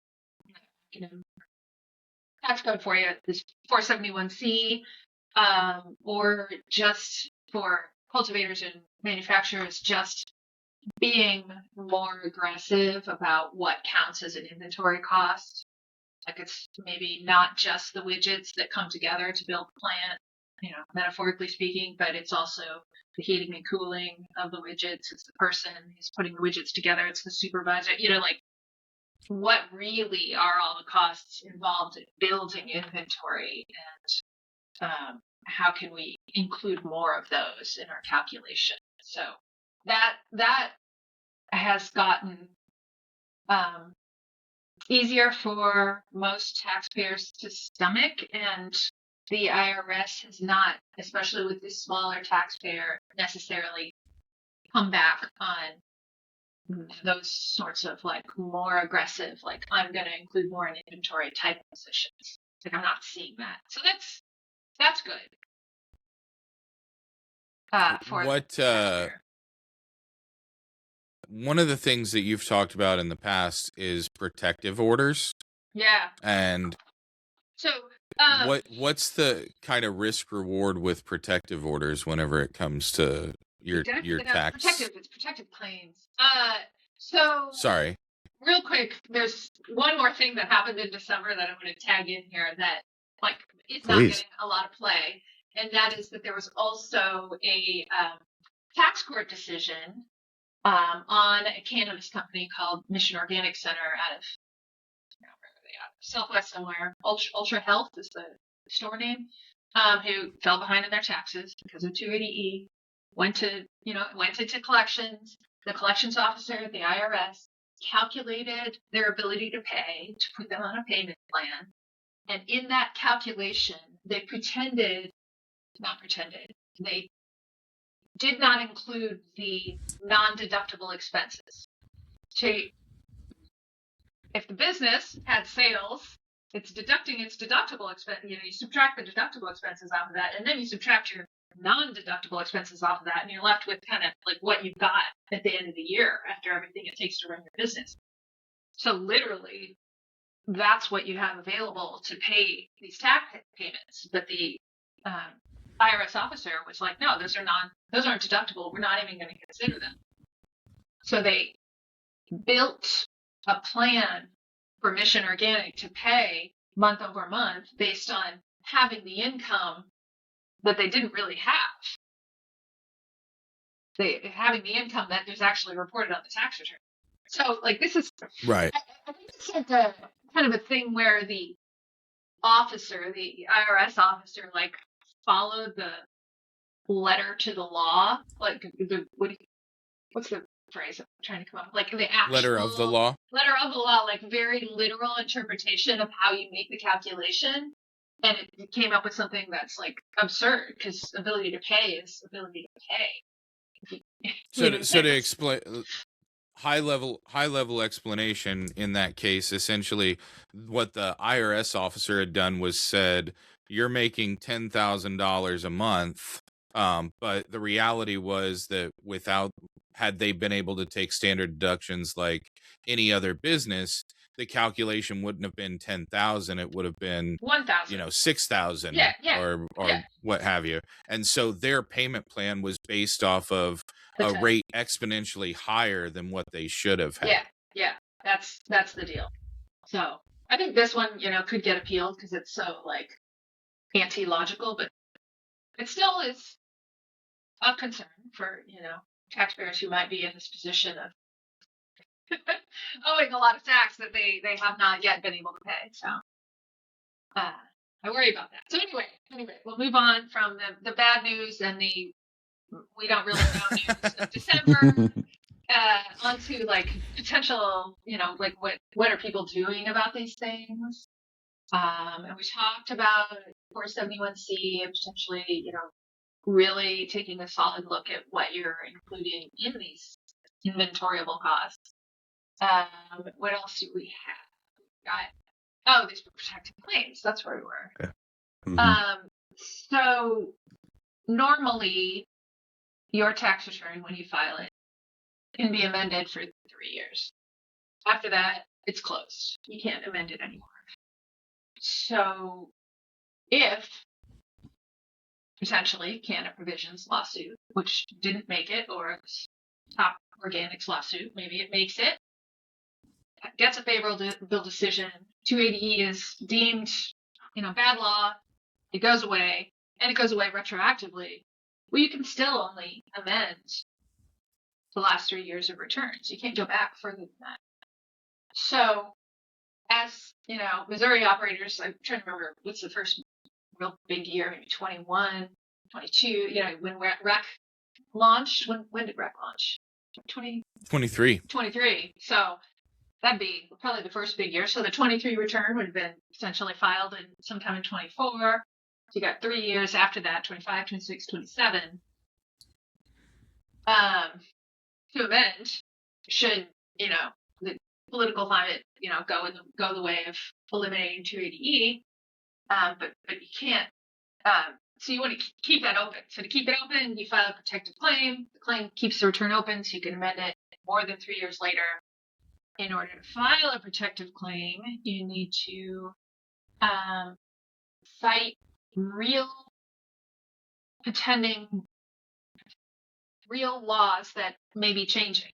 tax code for you, this 471C, or just for cultivators and manufacturers, just being more aggressive about what counts as an inventory cost. Like, it's maybe not just the widgets that come together to build the plant, metaphorically speaking, but it's also the heating and cooling of the widgets. It's the person who's putting the widgets together. It's the supervisor, like, what really are all the costs involved in building inventory, and how can we include more of those in our calculation? So that has gotten easier for most taxpayers to stomach, and the IRS has not, especially with this smaller taxpayer, necessarily come back on those sorts of like more aggressive, like, I'm going to include more in inventory type positions. Like, I'm not seeing that. So that's good. For what one of the things that you've talked about in the past is protective orders. Yeah. And so what's the kind of risk reward with protective orders whenever it comes to your tax? It's protective claims. So Sorry. Real quick, there's one more thing that happened in December that I'm going to tag in here that is not getting a lot of play, and that is that there was also a tax court decision on a cannabis company called Mission Organic Center out of Southwest somewhere. Ultra Health is the store name. Who fell behind in their taxes because of 280E, went into collections. The collections officer, the IRS, calculated their ability to pay to put them on a payment plan. And in that calculation, they did not include the non-deductible expenses. If the business had sales, it's deducting its deductible expense. You subtract the deductible expenses off of that, and then you subtract your non-deductible expenses off of that, and you're left with kind of like what you've got at the end of the year after everything it takes to run your business. So literally, that's what you have available to pay these tax payments. But the IRS officer was like, no, those aren't deductible. We're not even going to consider them. So they built a plan for Mission Organic to pay month over month based on having the income that they didn't really have. Having the income that is actually reported on the tax return. So, this is right. I think it's like kind of a thing where the IRS officer, followed the letter to the law. What's the phrase I'm trying to come up with? The actual letter of the law, very literal interpretation of how you make the calculation. And it came up with something that's absurd, because ability to pay is ability to pay. So to explain, high level explanation in that case, essentially what the IRS officer had done was said, you're making $10,000 a month, but the reality was that had they been able to take standard deductions like any other business, the calculation wouldn't have been 10,000. It would have been 1,000, 6,000, or what have you. And so their payment plan was based off of a rate exponentially higher than what they should have had. Yeah, that's the deal. So I think this one, could get appealed because it's so anti-logical, but it still is a concern for taxpayers who might be in this position of owing a lot of tax that they have not yet been able to pay. So I worry about that. So anyway, we'll move on from the bad news and the we don't really know news of December onto potential, what are people doing about these things? And we talked about 471C and potentially, really taking a solid look at what you're including in these inventoriable costs. What else do we have? These were protected claims. That's where we were. Yeah. Mm-hmm. So normally your tax return, when you file it, can be amended for 3 years. After that, it's closed. You can't amend it anymore. So if potentially Canada Provisions lawsuit, which didn't make it, or Top Organics lawsuit, maybe it makes it, gets a favorable decision, 280E is deemed, bad law, it goes away, and it goes away retroactively, well, you can still only amend the last 3 years of returns. You can't go back further than that. So, as, Missouri operators, I'm trying to remember, what's the first real big year, maybe 21, 22, when rec launched. When did rec launch? 23. 23. So that'd be probably the first big year. So the 23 return would have been potentially filed in sometime in 24. So you got 3 years after that, 25, 26, 27. To amend, should, the political climate, go the way of eliminating 280E. But you can't, so you want to keep that open. So to keep it open, you file a protective claim. The claim keeps the return open so you can amend it more than 3 years later, in order to file a protective claim, you need to cite real laws that may be changing,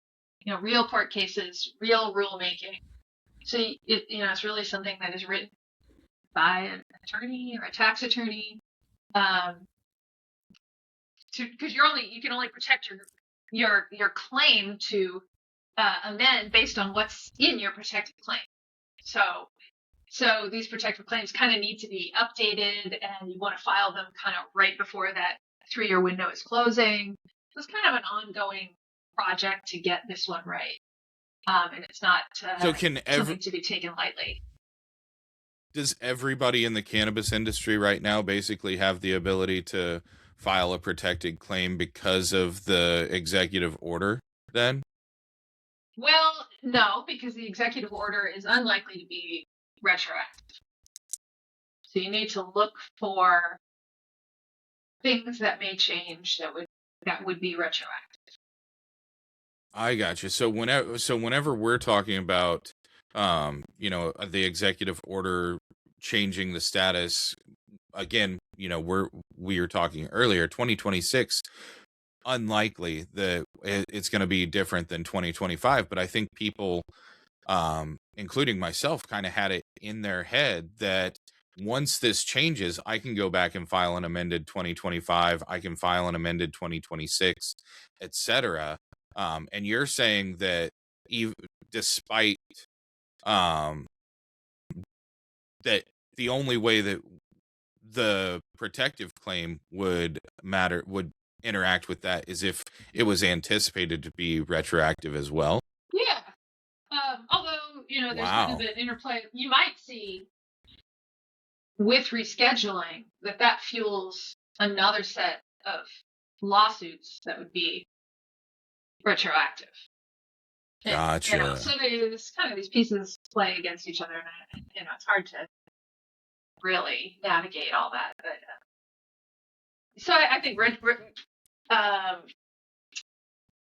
real court cases, real rulemaking. So it's really something that is written by an attorney or a tax attorney, because you can only protect your claim to amend based on what's in your protected claim. So these protective claims kind of need to be updated, and you want to file them kind of right before that 3-year window is closing. So it's kind of an ongoing project to get this one right, and it's not something to be taken lightly. Does everybody in the cannabis industry right now basically have the ability to file a protected claim because of the executive order then? Well, no, because the executive order is unlikely to be retroactive. So you need to look for things that may change that would be retroactive. I got you. So whenever we're talking about the executive order changing the status, again, we were talking earlier, 2026, unlikely that it's going to be different than 2025, but I think people, including myself, kind of had it in their head that once this changes, I can go back and file an amended 2025, I can file an amended 2026, etc. And you're saying that despite that the only way that the protective claim would interact with that is if it was anticipated to be retroactive as well. Yeah. Although, there's kind of an interplay. You might see with rescheduling that fuels another set of lawsuits that would be retroactive. Gotcha. So there's kind of these pieces play against each other, and it's hard to really navigate all that. But so I think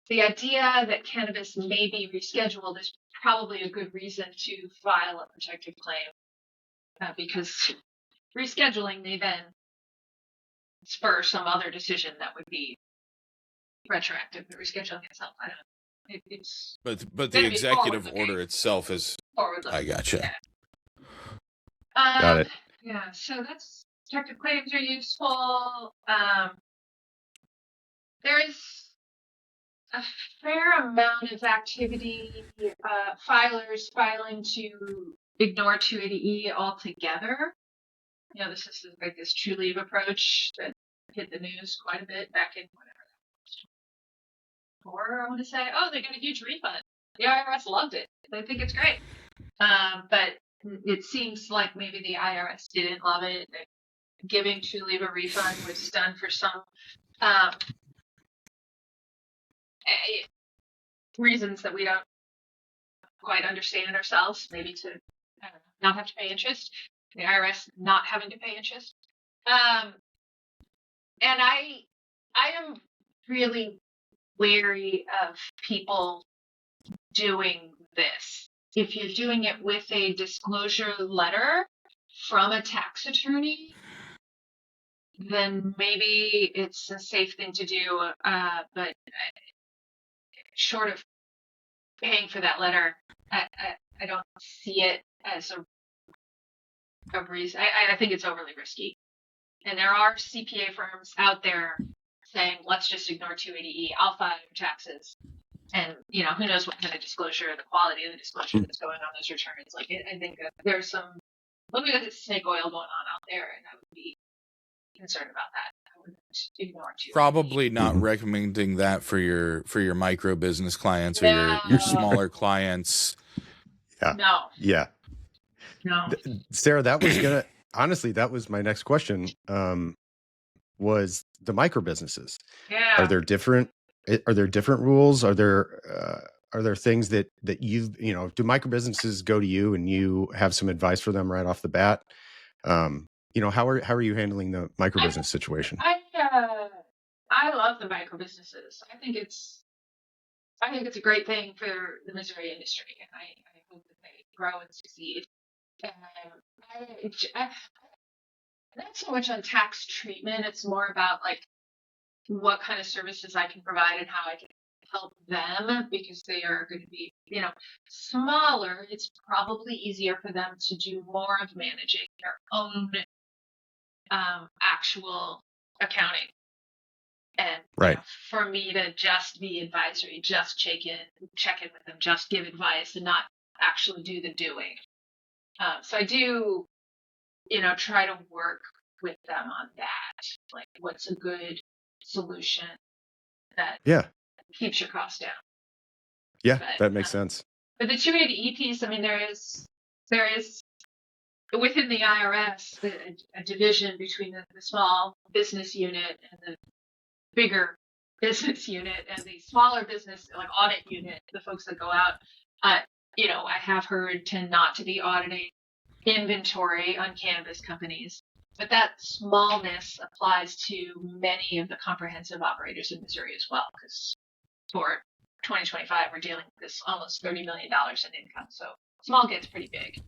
the idea that cannabis may be rescheduled is probably a good reason to file a protective claim, because rescheduling may then spur some other decision that would be retroactive. The rescheduling itself, I don't know. It's but the executive order itself is. I gotcha. Yeah. Got it. Yeah. So that's protective claims are useful. There is a fair amount of activity, filers filing to ignore 280E altogether. This is like this true leave approach that hit the news quite a bit back in whatever that was. Or I want to say, they got a huge refund. The IRS loved it. They think it's great. But it seems like maybe the IRS didn't love it. Giving true leave a refund was done for some reasons that we don't quite understand ourselves, maybe to not have to pay interest, the IRS not having to pay interest. And I am really wary of people doing this. If you're doing it with a disclosure letter from a tax attorney, then maybe it's a safe thing to do, but short of paying for that letter, I don't see it as a reason. I think it's overly risky. And there are CPA firms out there saying, let's just ignore 280E, I'll file your taxes. And, who knows what kind of disclosure, the quality of the disclosure that's going on those returns. Like, I think that there's some little bit of snake oil going on out there, and I would be concerned about that. I wouldn't ignore 280E. Probably not recommending that for your micro business clients or your smaller clients. Yeah. No. Yeah. No. Sarah, that was my next question. Was the micro businesses? Yeah. Are there different rules? Are there things that do micro businesses go to you and you have some advice for them right off the bat? How are you handling the micro business situation? I love the micro businesses. I think it's I think it's a great thing for the Missouri industry, and I hope that they grow and succeed. I, not so much on tax treatment. It's more about like what kind of services I can provide and how I can help them, because they are going to be, smaller. It's probably easier for them to do more of managing their own actual accounting. And Right. for me to just be advisory, just check in with them, just give advice and not actually do the doing. So I do, try to work with them on that. Like, what's a good solution that keeps your costs down? Yeah, But, that makes sense. But the 280E piece, I mean, there is within the IRS a division between the small business unit and the bigger business unit, and the smaller business like audit unit, the folks that go out. I have heard tend not to be auditing inventory on cannabis companies, but that smallness applies to many of the comprehensive operators in Missouri as well, because for 2025 we're dealing with this almost $30 million in income. So small gets pretty big.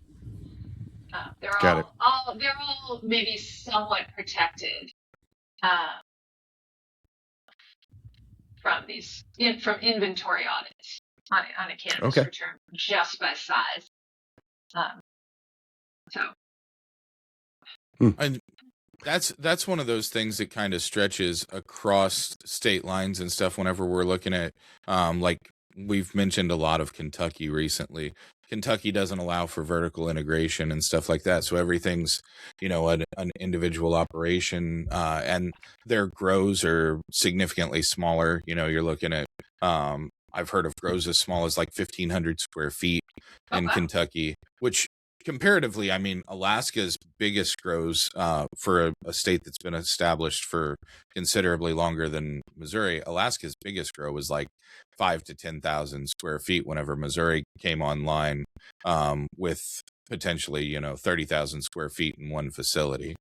They're all maybe somewhat protected from inventory audits on a cannabis return just by size. And that's one of those things that kind of stretches across state lines and stuff. Whenever we're looking at, like we've mentioned a lot of Kentucky recently. Kentucky doesn't allow for vertical integration and stuff like that. So everything's, an individual operation, and their grows are significantly smaller. You're looking at, I've heard of grows as small as like 1,500 square feet in Kentucky, which comparatively, I mean, Alaska's biggest grows, for a state that's been established for considerably longer than Missouri, Alaska's biggest grow was like 5,000 to 10,000 square feet whenever Missouri came online, with potentially, 30,000 square feet in one facility.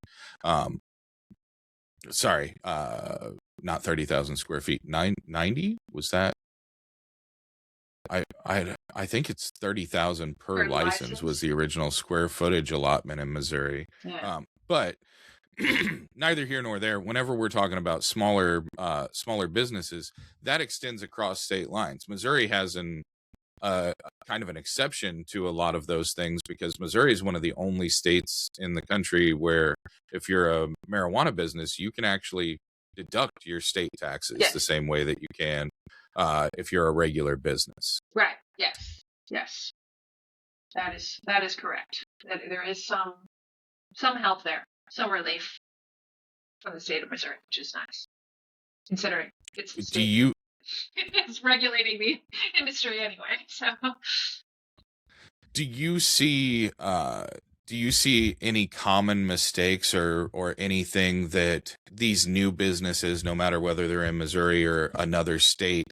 Sorry, not 30,000 square feet, 90? Was that? I think it's 30,000 per license was the original square footage allotment in Missouri. Yeah. But neither here nor there. Whenever we're talking about smaller businesses, that extends across state lines. Missouri has kind of an exception to a lot of those things, because Missouri is one of the only states in the country where if you're a marijuana business, you can actually deduct your state taxes the same way that you can if you're a regular business. Right. Yes. That is correct. There is some help there, some relief from the state of Missouri, which is nice, considering it's the state. It's regulating the industry anyway. So, do you see any common mistakes or anything that these new businesses, no matter whether they're in Missouri or another state,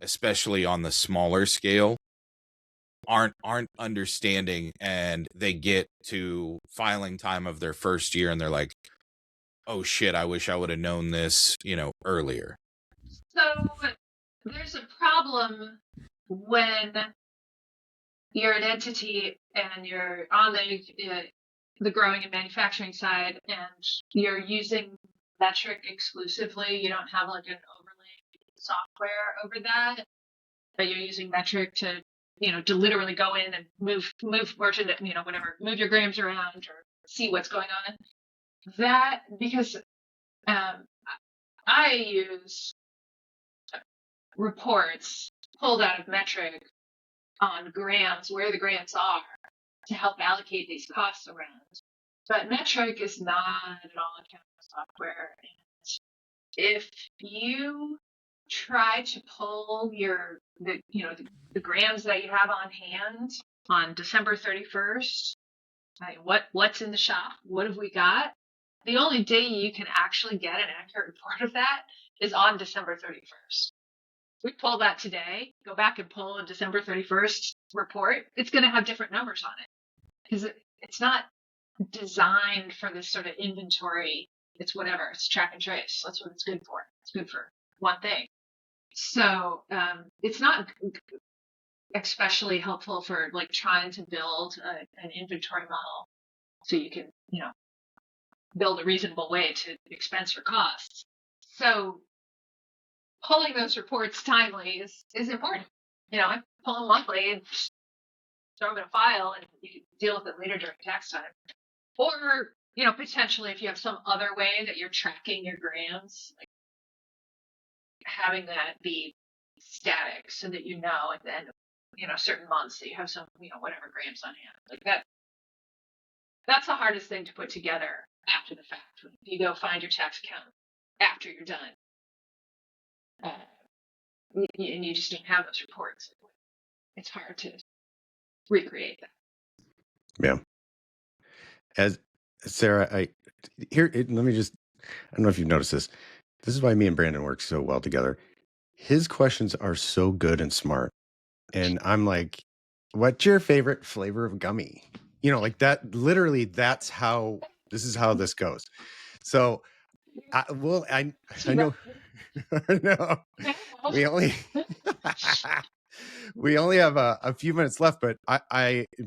especially on the smaller scale, aren't understanding, and they get to filing time of their first year and they're like, oh shit, I wish I would have known this, earlier? So there's a problem when you're an entity and you're on the growing and manufacturing side, and you're using metric exclusively. You don't have like an overlay software over that, but you're using metric to to literally go in and move merchandise, whatever, move your grams around or see what's going on. That, because I use reports pulled out of metric on grams, where the grams are, to help allocate these costs around. But metric is not at all accounting software. And if you try to pull the grams that you have on hand on December 31st, what's in the shop? What have we got? The only day you can actually get an accurate report of that is on December 31st. We pull that today, go back and pull a December 31st report, it's going to have different numbers on it, because it's not designed for this sort of inventory. It's whatever. It's track and trace. That's what it's good for. It's good for one thing. So it's not especially helpful for like trying to build an inventory model so you can, build a reasonable way to expense your costs. So pulling those reports timely is important. I pull them monthly and throw them in a file, and you can deal with it later during tax time. Or, potentially if you have some other way that you're tracking your grams, like having that be static so that at the end of, certain months that you have some, whatever grams on hand. Like that. That's the hardest thing to put together after the fact. If you go find your tax account after you're done, and you just don't have those reports, it's hard to recreate that. Yeah. As Sarah, let me just, I don't know if you've noticed this. This is why me and Brandon work so well together. His questions are so good and smart. And I'm like, what's your favorite flavor of gummy? Like that, literally, this is how this goes. So I know, no, we only have a few minutes left, but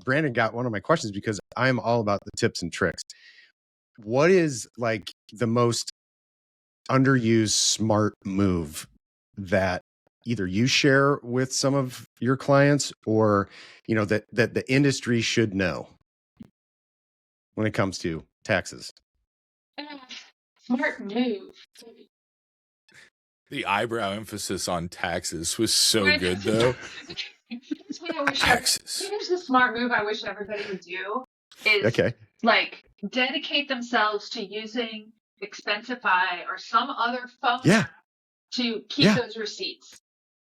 Brandon got one of my questions because I'm all about the tips and tricks. What is like the most underused smart move that either you share with some of your clients or, that the industry should know when it comes to taxes? Smart move. The eyebrow emphasis on taxes was so good, though. Taxes. Here's the smart move I wish everybody would do is like dedicate themselves to using Expensify or some other phone app to keep those receipts.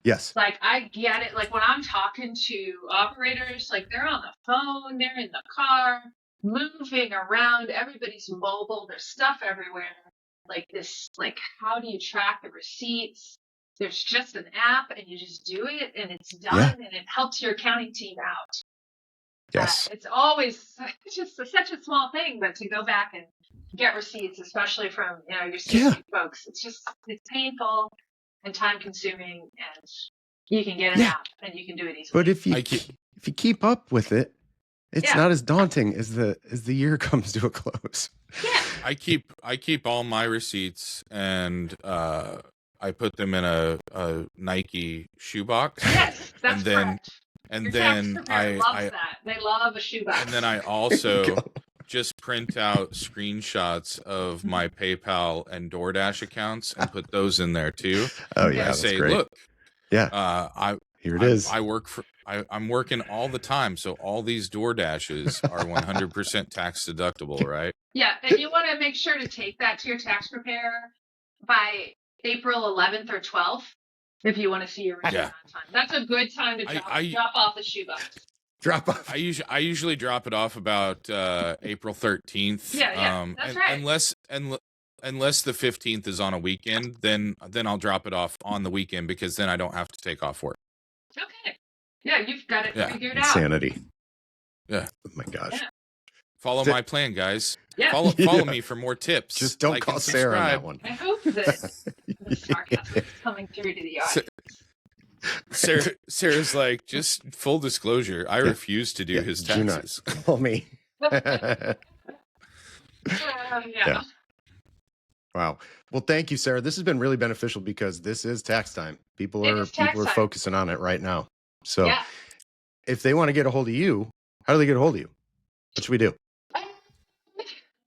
Yes. Like I get it. Like when I'm talking to operators, like they're on the phone, they're in the car, moving around, everybody's mobile, there's stuff everywhere. Like this, like how do you track the receipts? There's just an app and you just do it and it's done and it helps your accounting team out. Yes. It's always just such a small thing, but to go back and get receipts, especially from, your C-suite folks, it's painful and time consuming, and you can get an app and you can do it easily. But if you keep up with it, it's not as daunting as the year comes to a close. Yeah. I keep all my receipts and I put them in a Nike shoebox. Yes, that's correct. And Your then tax preparer loves that. They love a shoebox. And then I also just print out screenshots of my PayPal and DoorDash accounts and put those in there too. Oh yeah, that's great. Look, here it is. I'm working all the time, so all these DoorDashes are 100% tax deductible, right? Yeah, and you want to make sure to take that to your tax preparer by April 11th or 12th if you want to see your receipt on time. That's a good time to drop off the shoebox. Drop off. I usually drop it off about April 13th. Yeah, that's right. Unless the 15th is on a weekend, then I'll drop it off on the weekend because then I don't have to take off work. Okay. Yeah, you've got it figured out. Insanity. Yeah. Oh my gosh. Yeah. Follow my plan, guys. Yeah. Follow me for more tips. Just don't call Sarah on that one. I hope that the sarcasm is coming through to the audience. Sarah's like, just full disclosure, I refuse to do his taxes. Do not call me. Yeah. Wow. Well, thank you, Sarah. This has been really beneficial because this is tax time. People are focusing on it right now. So if they want to get a hold of you, how do they get a hold of you? What should we do?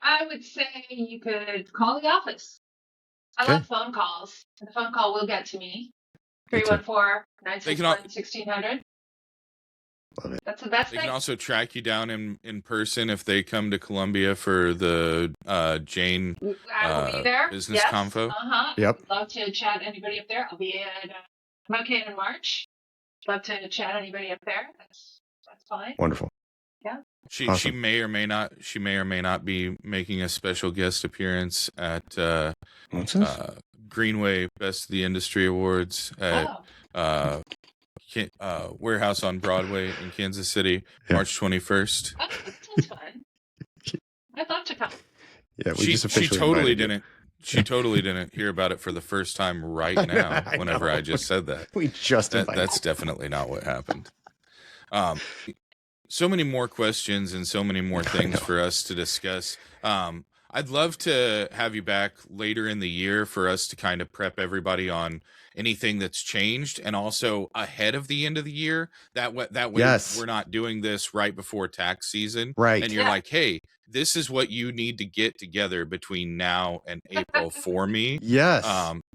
I would say you could call the office. I love phone calls. The phone call will get to me. 314-961-1600. Love it. That's the best thing. They can also track you down in person if they come to Columbia for the Jane I will be there. Business Convo. Yep. I'd love to chat anybody up there. I'll be at Mocan in March. Love to chat anybody up there. That's fine. Wonderful. Yeah. She may or may not be making a special guest appearance at Greenway Best of the Industry Awards at Warehouse on Broadway in Kansas City, March 21st. Oh, that sounds fun. I'd love to come. Yeah, she totally didn't. She totally didn't hear about it for the first time right now. Whenever I just said that, we justified. That's definitely not what happened. So many more questions and so many more things for us to discuss. I'd love to have you back later in the year for us to kind of prep everybody on anything that's changed, and also ahead of the end of the year. That way Yes. we're not doing this right before tax season. Right. And you're like, hey, this is what you need to get together between now and April for me. Yes.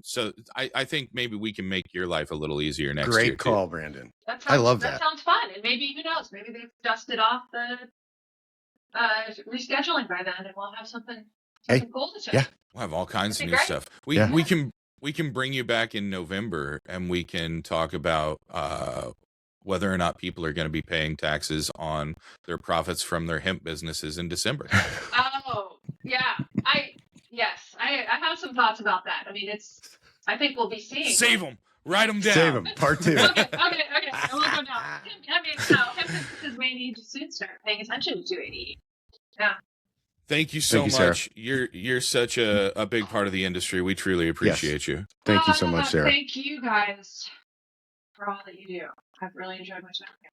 So I think maybe we can make your life a little easier next year. Great call, Brandon. I love that. That sounds fun. And maybe, who knows, maybe they've dusted off the rescheduling by then, and we'll have something cool to say. Yeah. We'll have all kinds of new stuff. We can bring you back in November, and we can talk about whether or not people are going to be paying taxes on their profits from their hemp businesses in December. Oh, yeah. I have some thoughts about that. I mean, I think we'll be seeing. Save them. Write them down. Save them. Part 2. Okay. I will go now. I mean, hemp businesses may need to soon start paying attention to 280. Yeah. Thank you so much. You're such a big part of the industry. We truly appreciate you. Thank you so much, Sarah. Thank you guys for all that you do. I've really enjoyed my time here.